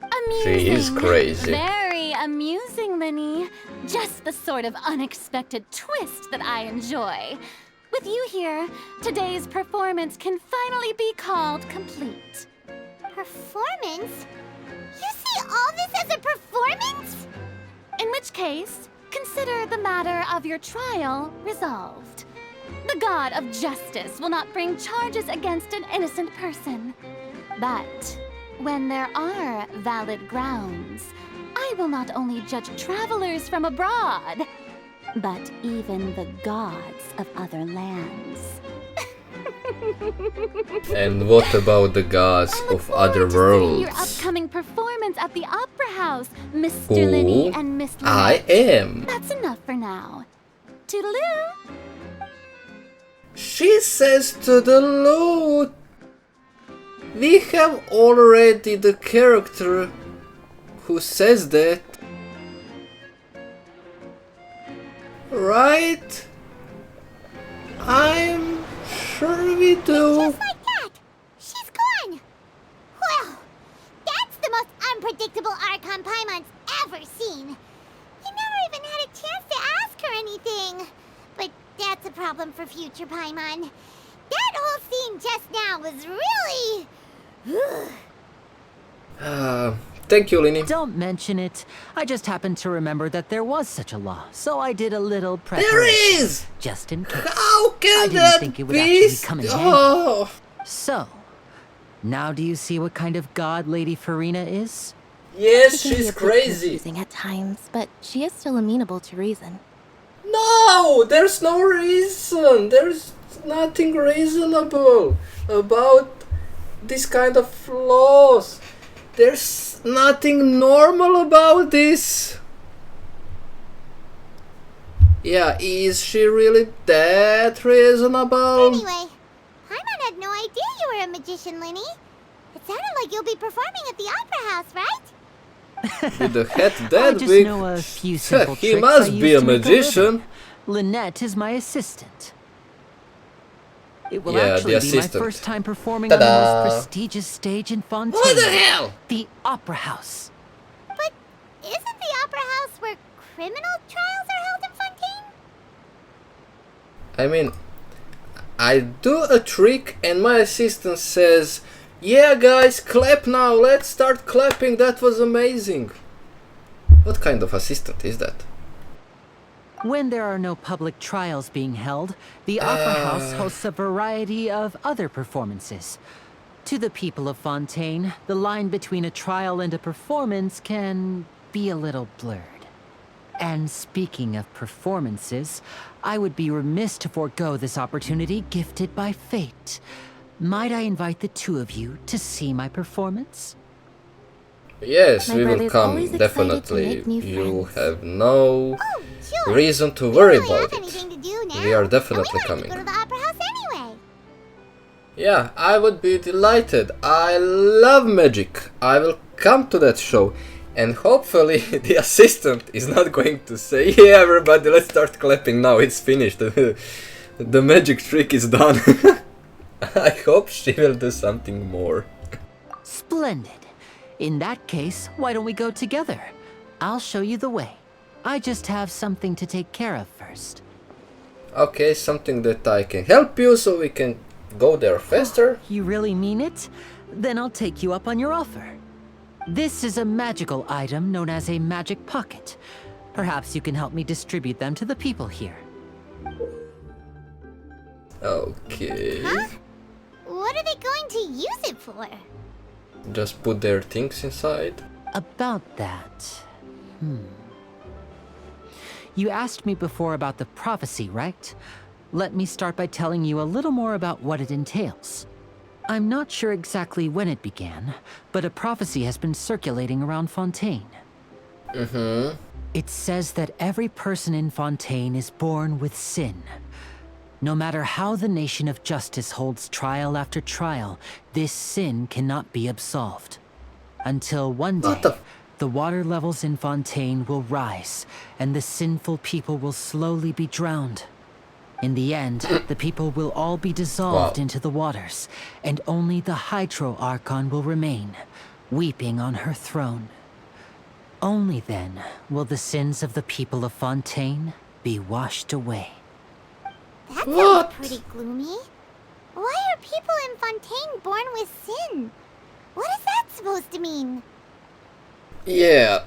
Speaker 8: Amusing.
Speaker 1: She is crazy.
Speaker 8: Very amusing, Minnie. Just the sort of unexpected twist that I enjoy. With you here, today's performance can finally be called complete.
Speaker 2: Performance? You see all this as a performance?
Speaker 8: In which case, consider the matter of your trial resolved. The god of justice will not bring charges against an innocent person. But when there are valid grounds, I will not only judge travelers from abroad, but even the gods of other lands.
Speaker 1: And what about the gods
Speaker 8: I look
Speaker 1: of other
Speaker 8: forward to seeing your
Speaker 1: worlds?
Speaker 8: upcoming performance at the Opera House, Mr. Liddy
Speaker 1: Who
Speaker 8: and Miss
Speaker 1: I
Speaker 8: Lynette.
Speaker 1: am.
Speaker 8: That's enough for now. Toodaloo!
Speaker 1: She says to the Lord. We have already the character who says that. Right? I'm sure we do.
Speaker 2: Just like that. She's gone. Well, that's the most unpredictable Archon Paimon's ever seen. You never even had a chance to ask her anything. But that's future, Paimon. That whole scene just now was really...
Speaker 1: Thank you, Lini.
Speaker 7: Don't mention it. I just happened to remember that there was such a law, so I did a little preparation.
Speaker 1: There is!
Speaker 7: Just in case.
Speaker 1: How can
Speaker 7: I didn't
Speaker 1: that
Speaker 7: think it would
Speaker 1: be?
Speaker 7: actually come in handy.
Speaker 1: Oh.
Speaker 7: So, now do you see what kind of god Lady Farina is?
Speaker 1: Yes,
Speaker 6: She can be
Speaker 1: she's
Speaker 6: a bit
Speaker 1: crazy.
Speaker 6: confusing at times, but she is still amenable to reason.
Speaker 1: No, there's no reason. There's nothing reasonable about this kind of flaws. There's nothing normal about this. Yeah, is she really that reasonable?
Speaker 2: Anyway, Paimon had no idea you were a magician, Linny. It sounded like you'll be performing at the Opera House, right?
Speaker 1: With the head
Speaker 7: I
Speaker 1: that
Speaker 7: just
Speaker 1: big,
Speaker 7: know a few simple
Speaker 1: he
Speaker 7: tricks
Speaker 1: must
Speaker 7: I
Speaker 1: be
Speaker 7: use
Speaker 1: a
Speaker 7: to make
Speaker 1: magician.
Speaker 7: living. Lynette is my assistant. It will
Speaker 1: Yeah,
Speaker 7: actually
Speaker 1: the
Speaker 7: be
Speaker 1: assistant.
Speaker 7: my first time performing on the
Speaker 1: Ta-da!
Speaker 7: most prestigious stage in Fontaine.
Speaker 1: What the hell?
Speaker 7: The Opera House.
Speaker 2: But isn't the Opera House where criminal trials are held in Fontaine?
Speaker 1: I mean, I do a trick and my assistant says, "Yeah guys, clap now, let's start clapping, that was amazing." What kind of assistant is that?
Speaker 7: When there are no public trials being held, the Opera House hosts a variety of other performances. To the people of Fontaine, the line between a trial and a performance can be a little blurred. And speaking of performances, I would be remiss to forego this opportunity gifted by fate. Might I invite the two of you to see my performance?
Speaker 1: Yes,
Speaker 6: My
Speaker 1: we will
Speaker 6: brother's
Speaker 1: come,
Speaker 6: always excited to
Speaker 1: definitely.
Speaker 6: make new
Speaker 1: You
Speaker 6: friends.
Speaker 1: have no
Speaker 2: Oh, sure.
Speaker 1: reason to
Speaker 2: We
Speaker 1: worry
Speaker 2: don't really
Speaker 1: about
Speaker 2: have
Speaker 1: it.
Speaker 2: anything to do now.
Speaker 1: We are
Speaker 2: and
Speaker 1: definitely
Speaker 2: we wanted
Speaker 1: coming.
Speaker 2: to go to the Opera House anyway.
Speaker 1: Yeah, I would be delighted. I love magic. I will come to that show. And hopefully the assistant is not going to say, "Yeah, everybody, let's start clapping now, it's finished. The magic trick is done." I hope she will do something more.
Speaker 7: Splendid. In that case, why don't we go together? I'll show you the way. I just have something to take care of first.
Speaker 1: Okay, something that I can help you so we can go there faster.
Speaker 7: You really mean it? Then I'll take you up on your offer. This is a magical item known as a magic pocket. Perhaps you can help me distribute them to the people here.
Speaker 1: Okay.
Speaker 2: Huh? What are they going to use it for?
Speaker 1: Just put their things inside.
Speaker 7: About that... You asked me before about the prophecy, right? Let me start by telling you a little more about what it entails. I'm not sure exactly when it began, but a prophecy has been circulating around Fontaine. It says that every person in Fontaine is born with sin. No matter how the nation of justice holds trial after trial, this sin cannot be absolved. Until one day, the water levels in Fontaine will rise, and the sinful people will slowly be drowned. In the end, the people will all be dissolved into the waters, and only the Hydro Archon will remain, weeping on her throne. Only then will the sins of the people of Fontaine be washed away.
Speaker 2: That sounds pretty gloomy. Why are people in Fontaine born with sin? What is that supposed to mean?
Speaker 1: Yeah.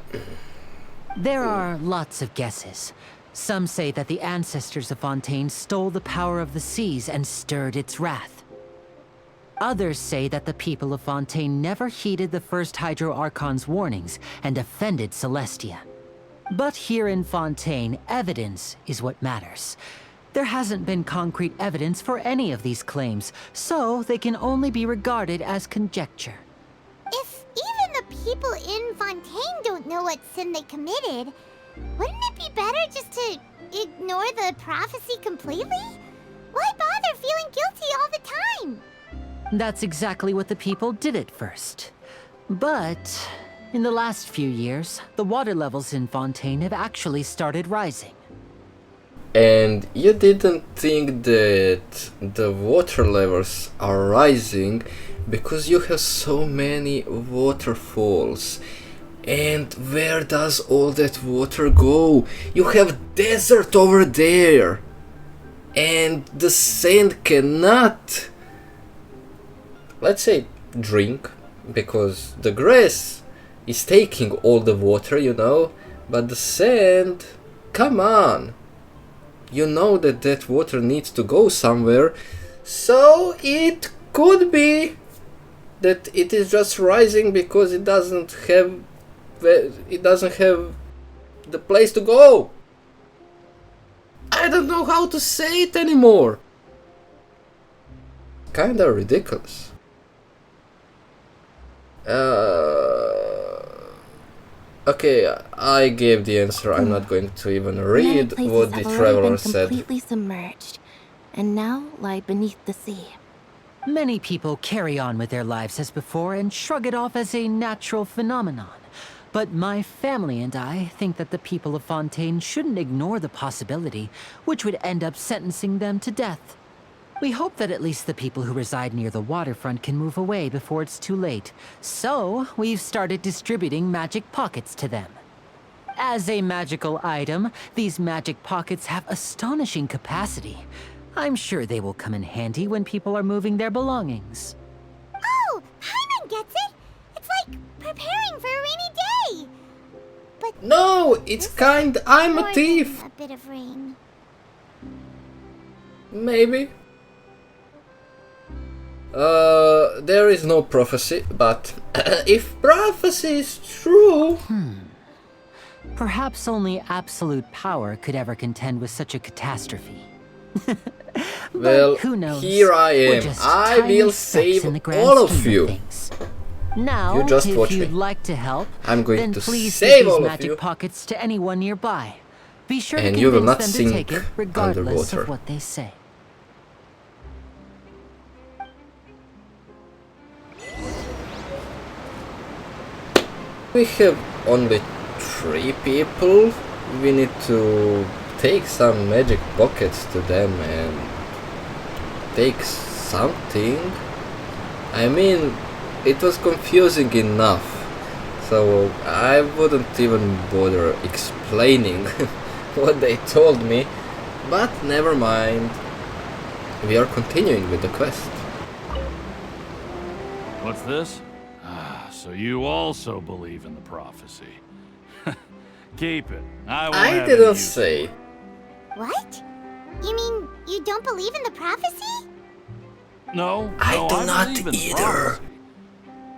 Speaker 7: There are lots of guesses. Some say that the ancestors of Fontaine stole the power of the seas and stirred its wrath. Others say that the people of Fontaine never heeded the first Hydro Archon's warnings and offended Celestia. But here in Fontaine, evidence is what matters. There hasn't been concrete evidence for any of these claims, so they can only be regarded as conjecture.
Speaker 2: If even the people in Fontaine don't know what sin they committed, wouldn't it be better just to ignore the prophecy completely? Why bother feeling guilty all the time?
Speaker 7: That's exactly what the people did at first. But in the last few years, the water levels in Fontaine have actually started rising.
Speaker 1: And you didn't think that the water levels are rising because you have so many waterfalls. And where does all that water go? You have desert over there. and the sand cannot, let's say, drink, because the grass is taking all the water, you know, but the sand, come on, you know that that water needs to go somewhere, so it could be that it is just rising because it doesn't have the place to go. I don't know how to say it anymore. Kinda ridiculous. Okay, I gave the answer. I'm not going to even read what the traveler said.
Speaker 6: Completely submerged, and now lie beneath the sea.
Speaker 7: Many people carry on with their lives as before and shrug it off as a natural phenomenon. But my family and I think that the people of Fontaine shouldn't ignore the possibility, which would end up sentencing them to death. We hope that at least the people who reside near the waterfront can move away before it's too late. So, we've started distributing magic pockets to them. As a magical item, these magic pockets have astonishing capacity. I'm sure they will come in handy when people are moving their belongings.
Speaker 2: Oh, Paimon gets it! It's like preparing for a rainy day! But
Speaker 1: No, it's kind. I'm a
Speaker 2: more
Speaker 1: thief.
Speaker 2: than a bit of rain.
Speaker 1: Maybe. There is no prophecy, but if prophecy is true...
Speaker 7: Perhaps only absolute power could ever contend with such a catastrophe.
Speaker 1: Well,
Speaker 7: who knows?
Speaker 1: here I
Speaker 7: We're
Speaker 1: am.
Speaker 7: just
Speaker 1: I
Speaker 7: tiny
Speaker 1: will
Speaker 7: specks in
Speaker 1: save
Speaker 7: the grand
Speaker 1: all of
Speaker 7: scheme
Speaker 1: you.
Speaker 7: things. Now,
Speaker 1: You just watch
Speaker 7: if
Speaker 1: me.
Speaker 7: you'd like to help,
Speaker 1: I'm going
Speaker 7: then
Speaker 1: to
Speaker 7: please
Speaker 1: save
Speaker 7: give
Speaker 1: all
Speaker 7: these
Speaker 1: of
Speaker 7: magic
Speaker 1: you.
Speaker 7: pockets to anyone nearby. Be sure
Speaker 1: And
Speaker 7: to
Speaker 1: you will
Speaker 7: convince
Speaker 1: not
Speaker 7: them to take
Speaker 1: sink
Speaker 7: it, regardless
Speaker 1: underwater.
Speaker 7: of what they say.
Speaker 1: We have only 3 people. We need to take some magic pockets to them and take something. I mean, it was confusing enough, so I wouldn't even bother explaining what they told me, but never mind. We are continuing with the quest.
Speaker 9: What's this? Ah, so you also believe in the prophecy. Keep it. I won't
Speaker 1: I
Speaker 9: have
Speaker 1: didn't
Speaker 9: any use
Speaker 1: say.
Speaker 9: for it.
Speaker 2: What? You mean you don't believe in the prophecy?
Speaker 9: No,
Speaker 1: I
Speaker 9: no,
Speaker 1: do not
Speaker 9: believe in the
Speaker 1: either.
Speaker 9: prophecy.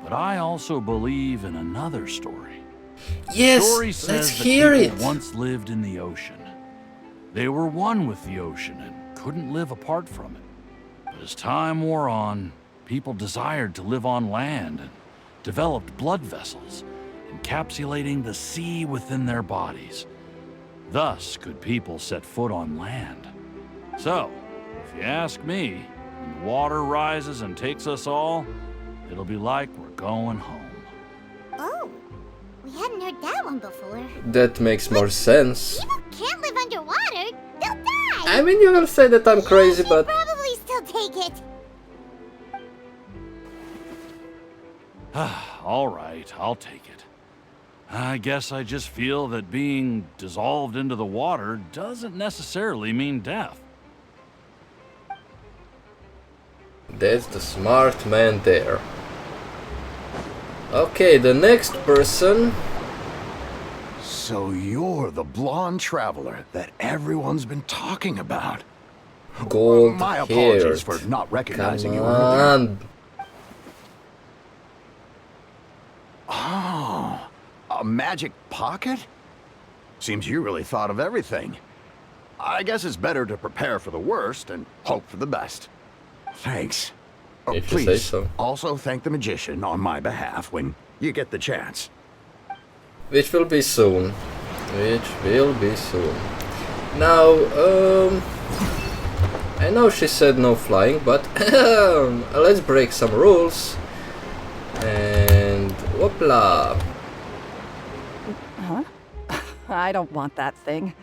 Speaker 9: But I also believe in another story.
Speaker 1: Yes,
Speaker 9: Story
Speaker 1: let's
Speaker 9: says that
Speaker 1: hear
Speaker 9: people
Speaker 1: it.
Speaker 9: once lived in the ocean. They were one with the ocean and couldn't live apart from it. But as time wore on, people desired to live on land and developed blood vessels, encapsulating the sea within their bodies. Thus could people set foot on land. So, if you ask me, when the water rises and takes us all, it'll be like we're going home.
Speaker 2: Oh, we hadn't heard that one before.
Speaker 1: That makes more sense.
Speaker 2: People can't live underwater. They'll die.
Speaker 1: I mean, you will say that I'm crazy,
Speaker 2: You'd
Speaker 1: but
Speaker 2: probably still take it.
Speaker 9: All right, I'll take it. I guess I just feel that being dissolved into the water doesn't necessarily mean death.
Speaker 1: that's the smart man there. Okay, the next person.
Speaker 4: So you're the blonde traveler that everyone's been talking about.
Speaker 1: Gold
Speaker 4: My
Speaker 1: haired.
Speaker 4: apologies for not recognizing
Speaker 1: Come
Speaker 4: you earlier.
Speaker 1: on.
Speaker 4: Oh, a magic pocket? Seems you really thought of everything. I guess it's better to prepare for the worst and hope for the best. Thanks. Oh,
Speaker 1: If you say
Speaker 4: please,
Speaker 1: so.
Speaker 4: also thank the magician on my behalf when you get the chance.
Speaker 1: Which will be soon. Which will be soon. Now, I know she said no flying, but let's break some rules. And whoopla.
Speaker 10: Huh? I don't want that thing.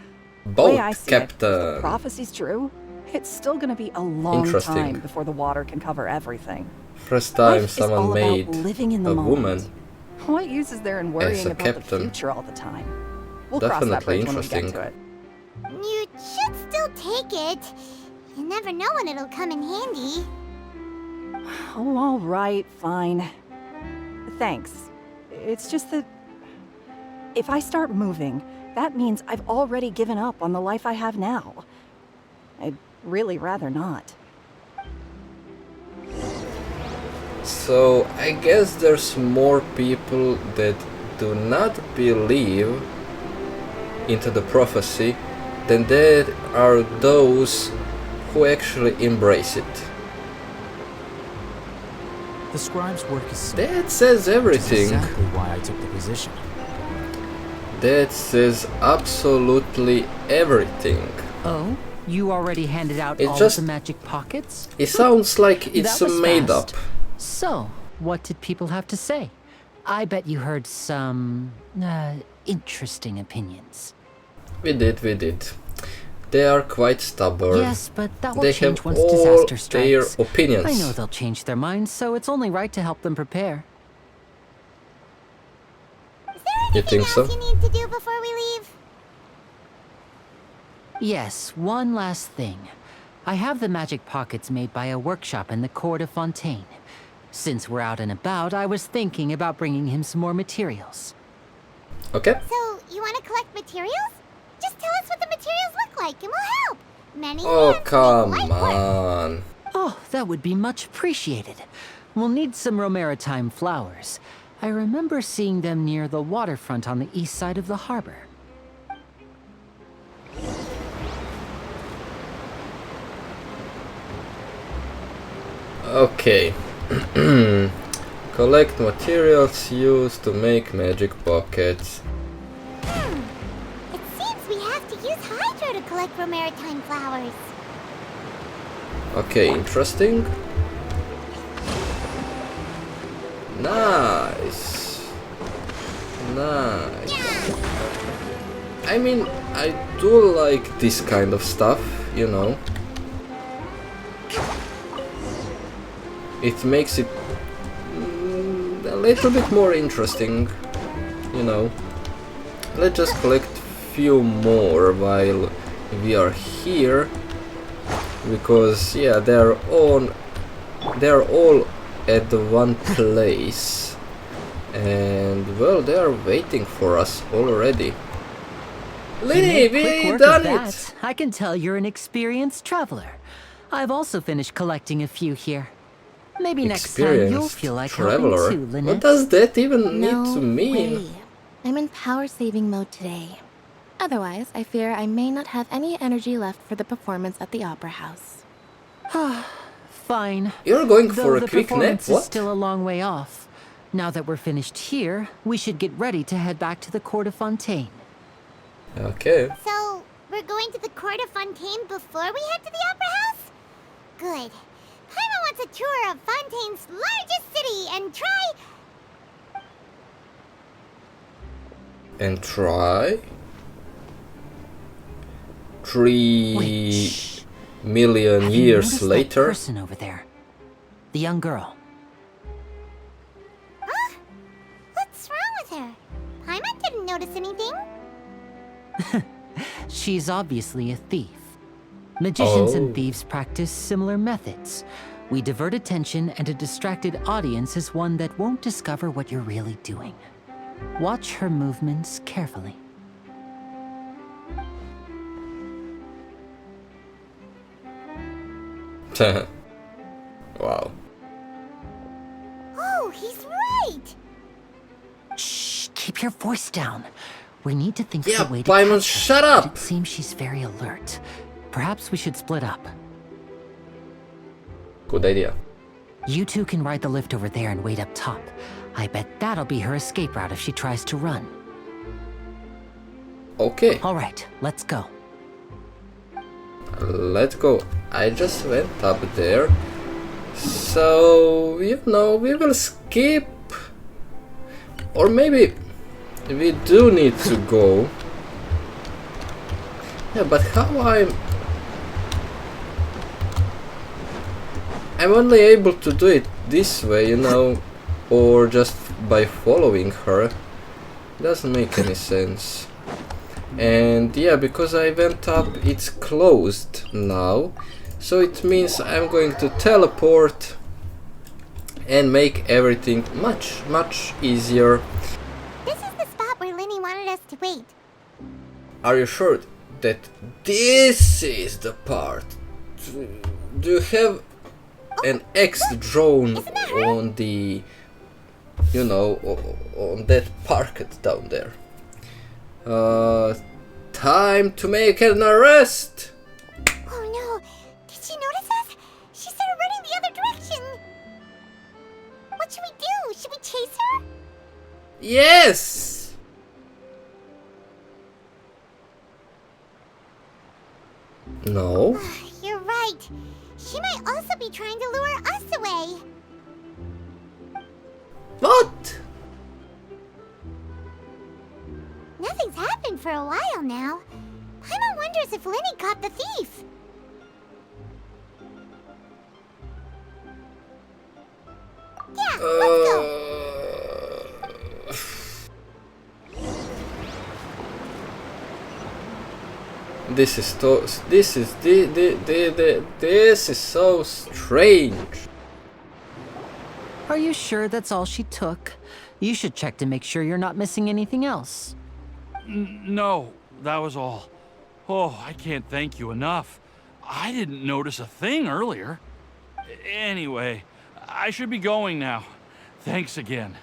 Speaker 10: The way I
Speaker 1: Boat
Speaker 10: see it, if the
Speaker 1: captain.
Speaker 10: prophecy's true, it's still gonna be a long
Speaker 1: Interesting.
Speaker 10: time before the water can cover everything.
Speaker 1: First time
Speaker 10: Life is
Speaker 1: someone
Speaker 10: all
Speaker 1: made
Speaker 10: about living in the
Speaker 1: a
Speaker 10: moment.
Speaker 1: woman.
Speaker 10: What use is there in worrying
Speaker 1: a
Speaker 10: about the
Speaker 1: captain.
Speaker 10: future all the time? We'll cross that
Speaker 1: Definitely
Speaker 10: bridge when we get
Speaker 1: interesting.
Speaker 10: to it.
Speaker 2: You should still take it. You never know when it'll come in handy.
Speaker 10: Oh, all right, fine. Thanks. It's just that if I start moving, that means I've already given up on the life I have now. I'd really rather not.
Speaker 1: So I guess there's more people that do not believe into the prophecy than there are those who actually embrace it.
Speaker 11: The scribe's work is simple.
Speaker 1: That says everything.
Speaker 11: Which is exactly why I took the position.
Speaker 1: That says absolutely everything.
Speaker 7: Oh? You already handed out
Speaker 1: It
Speaker 7: all
Speaker 1: just-
Speaker 7: of the magic pockets?
Speaker 1: It sounds like it's
Speaker 7: That was
Speaker 1: made
Speaker 7: fast.
Speaker 1: up.
Speaker 7: So, what did people have to say? I bet you heard some, interesting opinions.
Speaker 1: We did. They are quite stubborn.
Speaker 7: Yes, but that will
Speaker 1: They
Speaker 7: change
Speaker 1: have
Speaker 7: once
Speaker 1: all
Speaker 7: disaster
Speaker 1: their
Speaker 7: strikes.
Speaker 1: opinions.
Speaker 7: I know they'll change their minds, so it's only right to help them prepare.
Speaker 2: Is there
Speaker 1: You
Speaker 2: anything
Speaker 1: think so?
Speaker 2: else you need to do before we leave?
Speaker 7: Yes, one last thing. I have the magic pockets made by a workshop in the court of Fontaine. Since we're out and about, I was thinking about bringing him some more materials.
Speaker 1: Okay.
Speaker 2: So, you want to collect materials? Just tell us what the materials look like and we'll help. Many
Speaker 1: Oh,
Speaker 2: hands
Speaker 1: come
Speaker 2: make light work.
Speaker 1: on.
Speaker 7: Oh, that would be much appreciated. We'll need some romaritime flowers. I remember seeing them near the waterfront on the east side of the harbor.
Speaker 1: Okay. Collect materials used to make magic pockets.
Speaker 2: It seems we have to use Hydro to collect romaritime flowers.
Speaker 1: Okay, interesting. Nice. Nice. I mean, I do like this kind of stuff, you know. It makes it a little bit more interesting, you know. Let's just collect few more while we are here, because yeah, they're all at the one place, and well, they are waiting for us already. Lily, we done it!
Speaker 7: I can tell you're an experienced traveler. I've also finished collecting a few here. Maybe next time you'll
Speaker 1: Experienced
Speaker 7: feel like
Speaker 1: traveler.
Speaker 7: helping too, Lynette.
Speaker 1: What does that even need
Speaker 6: No
Speaker 1: to mean?
Speaker 6: way. I'm in power saving mode today. Otherwise, I fear I may not have any energy left for the performance at the Opera House.
Speaker 7: Fine.
Speaker 1: You're going
Speaker 7: Though
Speaker 1: for a
Speaker 7: the
Speaker 1: quick nap?
Speaker 7: performance is
Speaker 1: What?
Speaker 7: still a long way off. Now that we're finished here, we should get ready to head back to the court of Fontaine.
Speaker 1: Okay.
Speaker 2: So, we're going to the court of Fontaine before we head to the Opera House? Good. Paimon wants a tour of Fontaine's largest city and try...
Speaker 1: And try. 3
Speaker 7: Wait, shh.
Speaker 1: million
Speaker 7: Have you
Speaker 1: years
Speaker 7: noticed that
Speaker 1: later.
Speaker 7: person over there? The young girl.
Speaker 2: Huh? What's wrong with her? Paimon didn't notice anything.
Speaker 7: She's obviously a thief. Magicians
Speaker 1: Oh.
Speaker 7: and thieves practice similar methods. We divert attention, and a distracted audience is one that won't discover what you're really doing. Watch her movements carefully.
Speaker 1: Wow.
Speaker 2: Oh, he's right!
Speaker 7: Shh, keep your voice down. We need to think
Speaker 1: Yeah,
Speaker 7: of a way to
Speaker 1: Paimon,
Speaker 7: catch her,
Speaker 1: shut
Speaker 7: but
Speaker 1: up!
Speaker 7: It seems she's very alert. Perhaps we should split up.
Speaker 1: Good idea.
Speaker 7: You two can ride the lift over there and wait up top. I bet that'll be her escape route if she tries to run.
Speaker 1: Okay,
Speaker 7: All right, let's go.
Speaker 1: let's go. I just went up there. So, you know, we will skip. Or maybe we do need to go. Yeah, but how I'm only able to do it this way, you know, or just by following her. Doesn't make any sense. And yeah, because I went up, it's closed now. So it means I'm going to teleport and make everything much easier.
Speaker 2: This is the spot where Linny wanted us to wait.
Speaker 1: Are you sure that this is the part? Do you have an X drawn on the, you know, on that parket down there? Time to make an arrest!
Speaker 2: Oh no, did she notice us? She started running the other direction. What should we do? Should we chase her?
Speaker 1: Yes! No?
Speaker 2: You're right. She might also be trying to lure us away.
Speaker 1: What?
Speaker 2: Nothing's happened for a while now. Paimon wonders if Linny caught the thief. Yeah, let's go.
Speaker 1: This is so strange.
Speaker 7: Are you sure that's all she took? You should check to make sure you're not missing anything else.
Speaker 9: No, that was all. Oh, I can't thank you enough. I didn't notice a thing earlier. Anyway, I should be going now. Thanks again.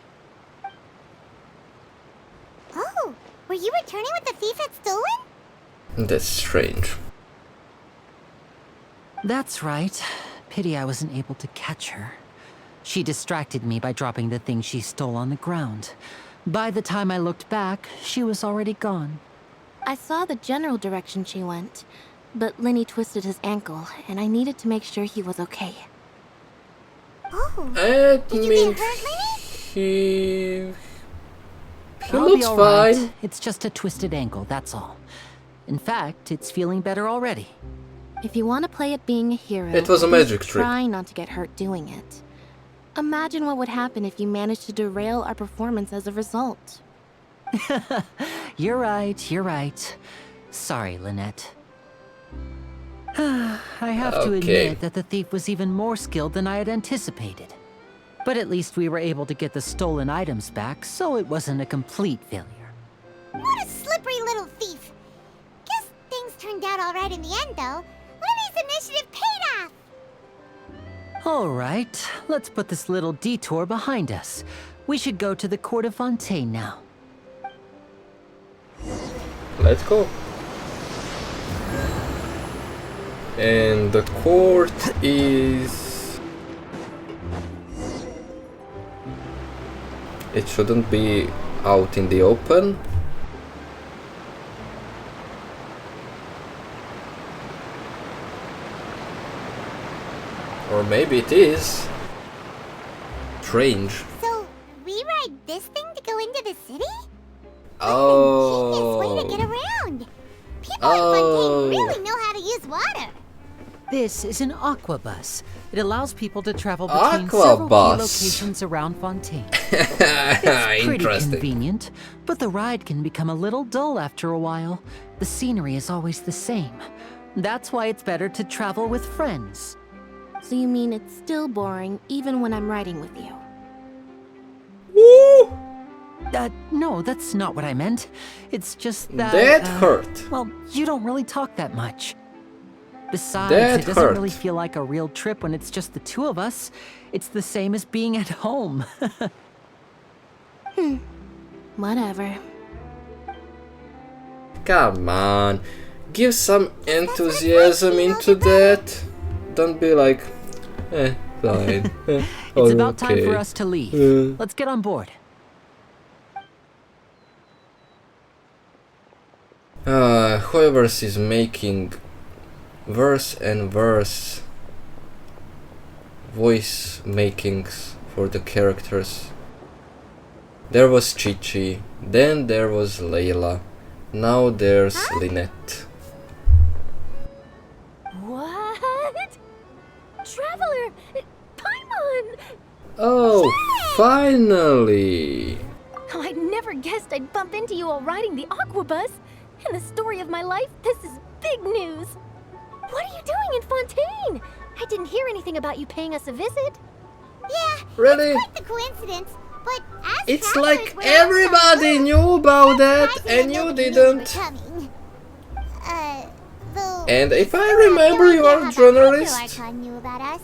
Speaker 2: Oh, were you returning what the thief had stolen?
Speaker 1: That's strange.
Speaker 7: That's right. Pity I wasn't able to catch her. She distracted me by dropping the thing she stole on the ground. By the time I looked back, she was already gone.
Speaker 6: I saw the general direction she went, but Linny twisted his ankle, and I needed to make sure he was okay.
Speaker 2: Oh,
Speaker 1: I
Speaker 2: did you
Speaker 1: mean,
Speaker 2: get hurt, Linny?
Speaker 1: he
Speaker 7: I'll
Speaker 1: looks
Speaker 7: be all right.
Speaker 1: fine.
Speaker 7: It's just a twisted ankle, that's all. In fact, it's feeling better already.
Speaker 6: If you want to play at being a hero,
Speaker 1: It was a
Speaker 6: at least
Speaker 1: magic trick.
Speaker 6: try not to get hurt doing it. Imagine what would happen if you managed to derail our performance as a result.
Speaker 7: You're right. Sorry, Lynette. I have to
Speaker 1: Okay.
Speaker 7: admit that the thief was even more skilled than I had anticipated. But at least we were able to get the stolen items back, so it wasn't a complete failure.
Speaker 2: What a slippery little thief. Guess things turned out alright in the end, though. Linny's initiative paid off.
Speaker 7: All right, let's put this little detour behind us. We should go to the court of Fontaine now.
Speaker 1: Let's go. And the court is... It shouldn't be out in the open. Or maybe it is. Strange.
Speaker 2: So, we ride this thing to go into the city?
Speaker 1: Oh.
Speaker 2: What an ingenious way to get around. People in Fontaine really know how to use water.
Speaker 7: This is an aqua bus. It allows people to travel between several key
Speaker 1: Aquabus.
Speaker 7: locations around Fontaine. It's pretty
Speaker 1: Interesting.
Speaker 7: convenient, but the ride can become a little dull after a while. The scenery is always the same. That's why it's better to travel with friends.
Speaker 6: So you mean it's still boring even when I'm riding with you?
Speaker 1: Woo!
Speaker 7: No, that's not what I meant. It's just that...
Speaker 1: That hurt.
Speaker 7: Well, you don't really talk that much. Besides,
Speaker 1: That
Speaker 7: it doesn't
Speaker 1: hurt.
Speaker 7: really feel like a real trip when it's just the two of us. It's the same as being at home.
Speaker 6: Whatever.
Speaker 1: Come on. Give some enthusiasm into that. Don't be like, fine.
Speaker 7: It's about time for us to leave. Let's get on board.
Speaker 1: Whoever is making verse and verse voice makings for the characters. There was Chi-Chi, then there was Layla, now there's Lynette.
Speaker 5: What? Traveler! Paimon!
Speaker 1: Oh, finally!
Speaker 5: Oh, I never guessed I'd bump into you while riding the aqua bus. In the story of my life, this is big news.
Speaker 12: What are you doing in Fontaine? I didn't hear anything about you paying us a visit.
Speaker 2: Yeah,
Speaker 1: Really?
Speaker 2: it's quite the coincidence, but as
Speaker 1: It's
Speaker 2: travelers,
Speaker 1: like
Speaker 2: we're
Speaker 1: everybody
Speaker 2: also
Speaker 1: knew about that
Speaker 2: surprised
Speaker 1: and you
Speaker 2: nobody knew we were
Speaker 1: didn't.
Speaker 2: coming. Though
Speaker 1: And if I
Speaker 2: still have
Speaker 1: remember,
Speaker 2: no
Speaker 1: you
Speaker 2: idea
Speaker 1: are
Speaker 2: how
Speaker 1: a
Speaker 2: the
Speaker 1: journalist
Speaker 2: archon knew about us.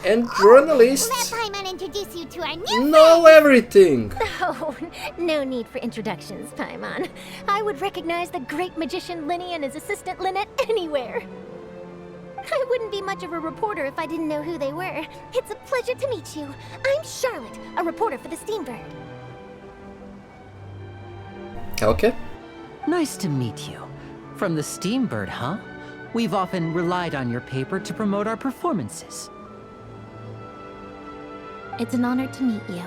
Speaker 1: and
Speaker 2: Let
Speaker 1: journalists
Speaker 2: Paimon introduce you to our new
Speaker 1: know everything.
Speaker 12: Oh, no need for introductions, Paimon. I would recognize the great magician Linny and his assistant Lynette anywhere. I wouldn't be much of a reporter if I didn't know who they were. It's a pleasure to meet you. I'm Charlotte, a reporter for the Steambird.
Speaker 1: Okay.
Speaker 7: Nice to meet you. From the Steambird, huh? We've often relied on your paper to promote our performances.
Speaker 6: It's an honor to meet you.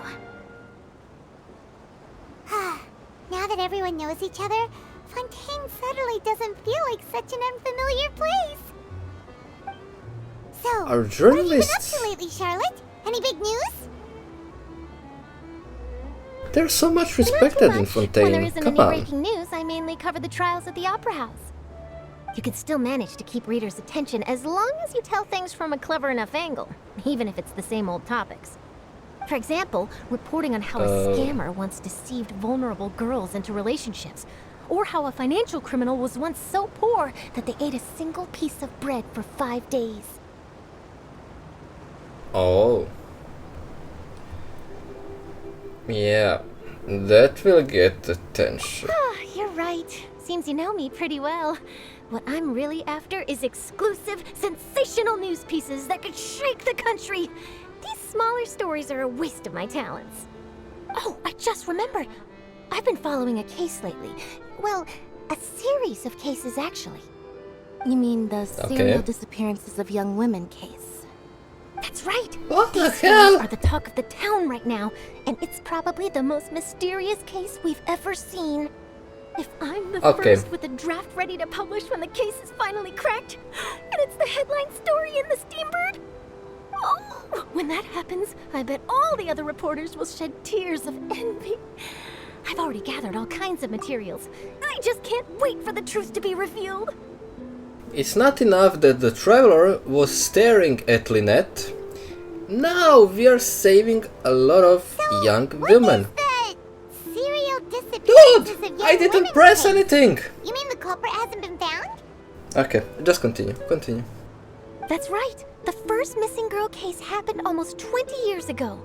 Speaker 2: Now that everyone knows each other, Fontaine suddenly doesn't feel like such an unfamiliar place. So,
Speaker 1: Are
Speaker 2: what have you been up
Speaker 1: journalists?
Speaker 2: to lately, Charlotte? Any big news?
Speaker 1: They're so much
Speaker 12: Not
Speaker 1: respected
Speaker 12: too
Speaker 1: in
Speaker 12: much. When
Speaker 1: Fontaine.
Speaker 12: there isn't
Speaker 1: Come
Speaker 12: any
Speaker 1: on.
Speaker 12: breaking news, I mainly cover the trials at the Opera House. You can still manage to keep readers' attention as long as you tell things from a clever enough angle, even if it's the same old topics. For example, reporting on how a scammer once deceived vulnerable girls into relationships, or how a financial criminal was once so poor that they ate a single piece of bread for 5 days.
Speaker 1: Oh. Yeah, that will get attention.
Speaker 12: Ah, you're right. Seems you know me pretty well. What I'm really after is exclusive, sensational news pieces that could shake the country. These smaller stories are a waste of my talents. Oh, I just remembered. I've been following a case lately. Well, a series of cases, actually.
Speaker 6: You mean the serial disappearances of young women case?
Speaker 12: That's right.
Speaker 1: What the
Speaker 12: These stories
Speaker 1: hell?
Speaker 12: are the talk of the town right now, and it's probably the most mysterious case we've ever seen. If I'm the first with a draft ready to publish when the case is finally cracked, and it's the headline story in the Steambird, oh, when that happens, I bet all the other reporters will shed tears of envy. I've already gathered all kinds of materials. I just can't wait for the truth to be revealed.
Speaker 1: It's not enough that the traveler was staring at Lynette. Now we are saving a lot of young women.
Speaker 2: Serial disappearances of
Speaker 1: Dude!
Speaker 2: young
Speaker 1: I didn't
Speaker 2: women
Speaker 1: press
Speaker 2: case.
Speaker 1: anything!
Speaker 2: You mean the culprit hasn't been found?
Speaker 1: Okay, just continue. Continue.
Speaker 12: That's right. The first missing girl case happened almost 20 years ago.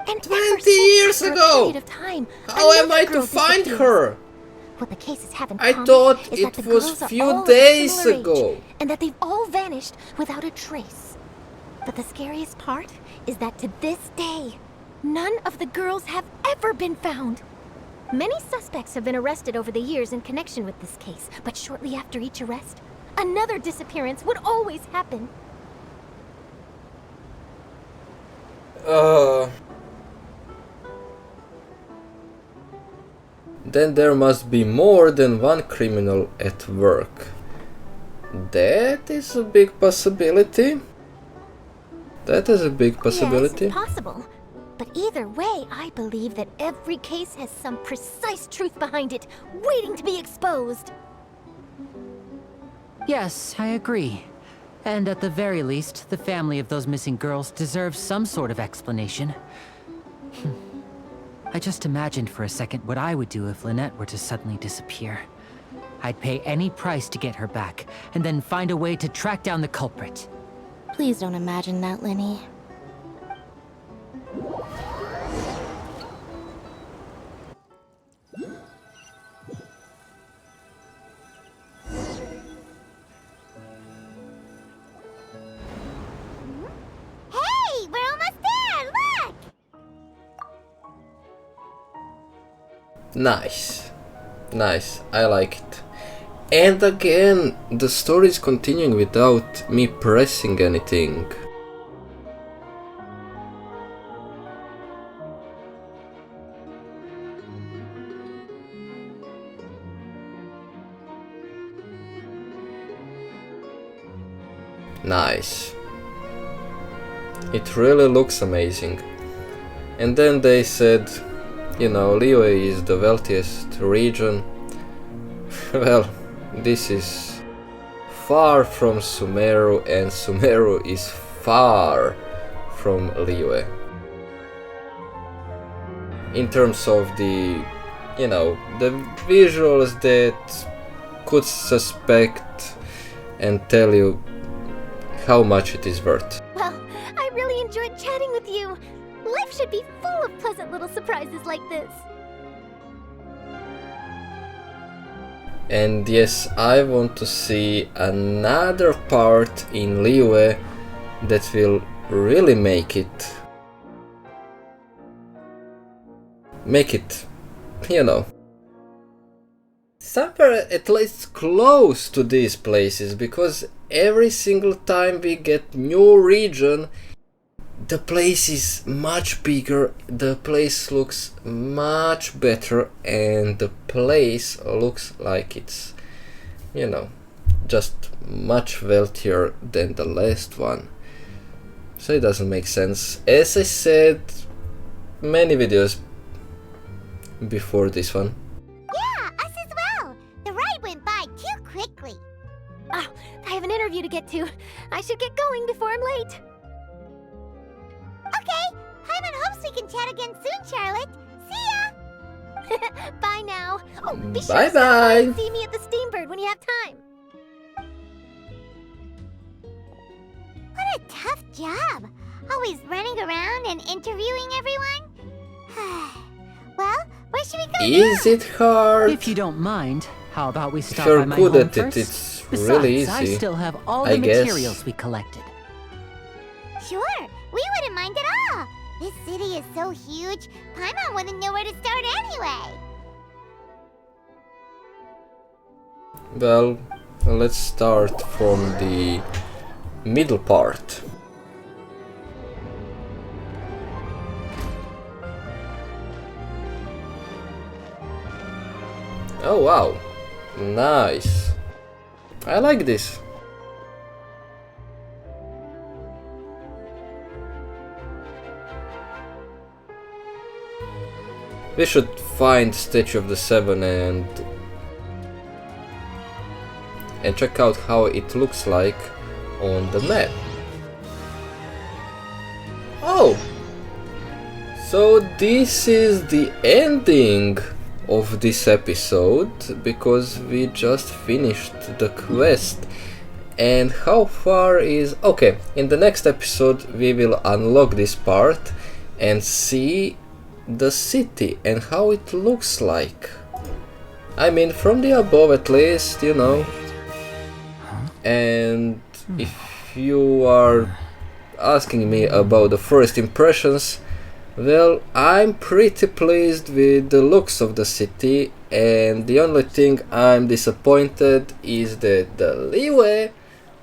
Speaker 12: And
Speaker 1: 20 years ago! How am I to find her?
Speaker 12: What the cases have in
Speaker 1: I
Speaker 12: common
Speaker 1: thought
Speaker 12: is
Speaker 1: it
Speaker 12: that the
Speaker 1: was
Speaker 12: girls are
Speaker 1: few
Speaker 12: all of a
Speaker 1: days
Speaker 12: similar
Speaker 1: ago.
Speaker 12: age, and that they've all vanished without a trace. But the scariest part is that to this day, none of the girls have ever been found. Many suspects have been arrested over the years in connection with this case, but shortly after each arrest, another disappearance would always happen.
Speaker 1: Then there must be more than one criminal at work. That is a big possibility. That is a big possibility.
Speaker 12: Yes, it's possible. But either way, I believe that every case has some precise truth behind it, waiting to be exposed.
Speaker 7: Yes, I agree. And at the very least, the family of those missing girls deserves some sort of explanation. I just imagined for a second what I would do if Lynette were to suddenly disappear. I'd pay any price to get her back, and then find a way to track down the culprit.
Speaker 6: Please don't imagine that, Linny.
Speaker 2: Hey, we're almost there! Look!
Speaker 1: Nice. Nice. I like it. And again, the story is continuing without me pressing anything. Nice. It really looks amazing. And then they said, you know, Liyue is the wealthiest region. Well, this is far from Sumeru, and Sumeru is far from Liyue. In terms of the, you know, the visuals that could suspect and tell you how much it is worth.
Speaker 12: Well, I really enjoyed chatting with you. Life should be full of pleasant little surprises like this.
Speaker 1: And yes, I want to see another part in Liyue that will really make it, you know, somewhere at least close to these places, because every single time we get new region, the place is much bigger, the place looks much better, and the place looks like it's, you know, just much wealthier than the last one. So it doesn't make sense. As I said many videos before this one.
Speaker 2: Yeah, us as well. The ride went by too quickly.
Speaker 12: Oh, I have an interview to get to. I should get going before I'm late.
Speaker 2: Okay, Hyman hopes we can chat again soon, Charlotte. See ya!
Speaker 12: Bye now. Oh, be sure
Speaker 1: Bye
Speaker 12: to stop by and
Speaker 1: bye.
Speaker 12: see me at the Steambird when you have time.
Speaker 2: What a tough job. Always running around and interviewing everyone. Well, where should we go
Speaker 1: Is
Speaker 2: now?
Speaker 1: it hard?
Speaker 7: If you don't mind, how about we
Speaker 1: If
Speaker 7: stop
Speaker 1: you're
Speaker 7: by my
Speaker 1: good
Speaker 7: home
Speaker 1: at it,
Speaker 7: first?
Speaker 1: it's
Speaker 7: Besides,
Speaker 1: really easy.
Speaker 7: I still have all
Speaker 1: I
Speaker 7: the
Speaker 1: guess.
Speaker 7: materials we collected.
Speaker 2: Sure, we wouldn't mind at all. This city is so huge, Paimon wouldn't know where to start anyway.
Speaker 1: Well, let's start from the middle part. Oh wow, nice. I like this. We should find Statue of the Seven and check out how it looks like on the map. Oh! So this is the ending of this episode, because we just finished the quest. And how far is... Okay, in the next episode we will unlock this part and see the city and how it looks like. I mean, from the above at least, you know. And if you are asking me about the first impressions, well, I'm pretty pleased with the looks of the city, and the only thing I'm disappointed is that the Liyue,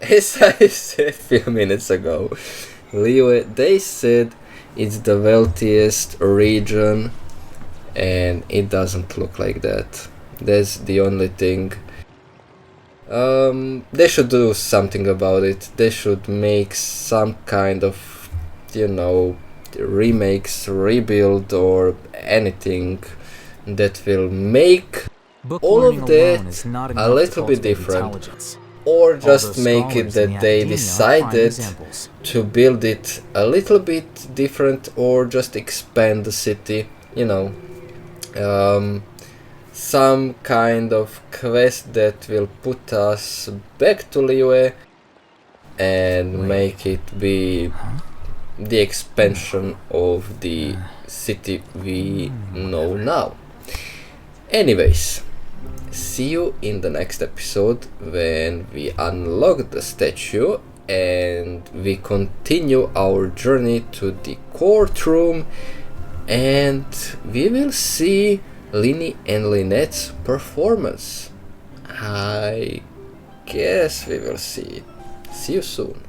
Speaker 1: as I said a few minutes ago, Liyue, they said it's the wealthiest region, and it doesn't look like that. That's the only thing. They should do something about it. They should make some kind of, you know, remakes, rebuild, or anything that will make all of that a little bit different. Or just make it that they decided to build it a little bit different, or just expand the city, you know. Some kind of quest that will put us back to Liyue and make it be the expansion of the city we know now. Anyways, see you in the next episode when we unlock the statue and we continue our journey to the courtroom, and we will see Lini and Lynette's performance. I guess we will see it. See you soon.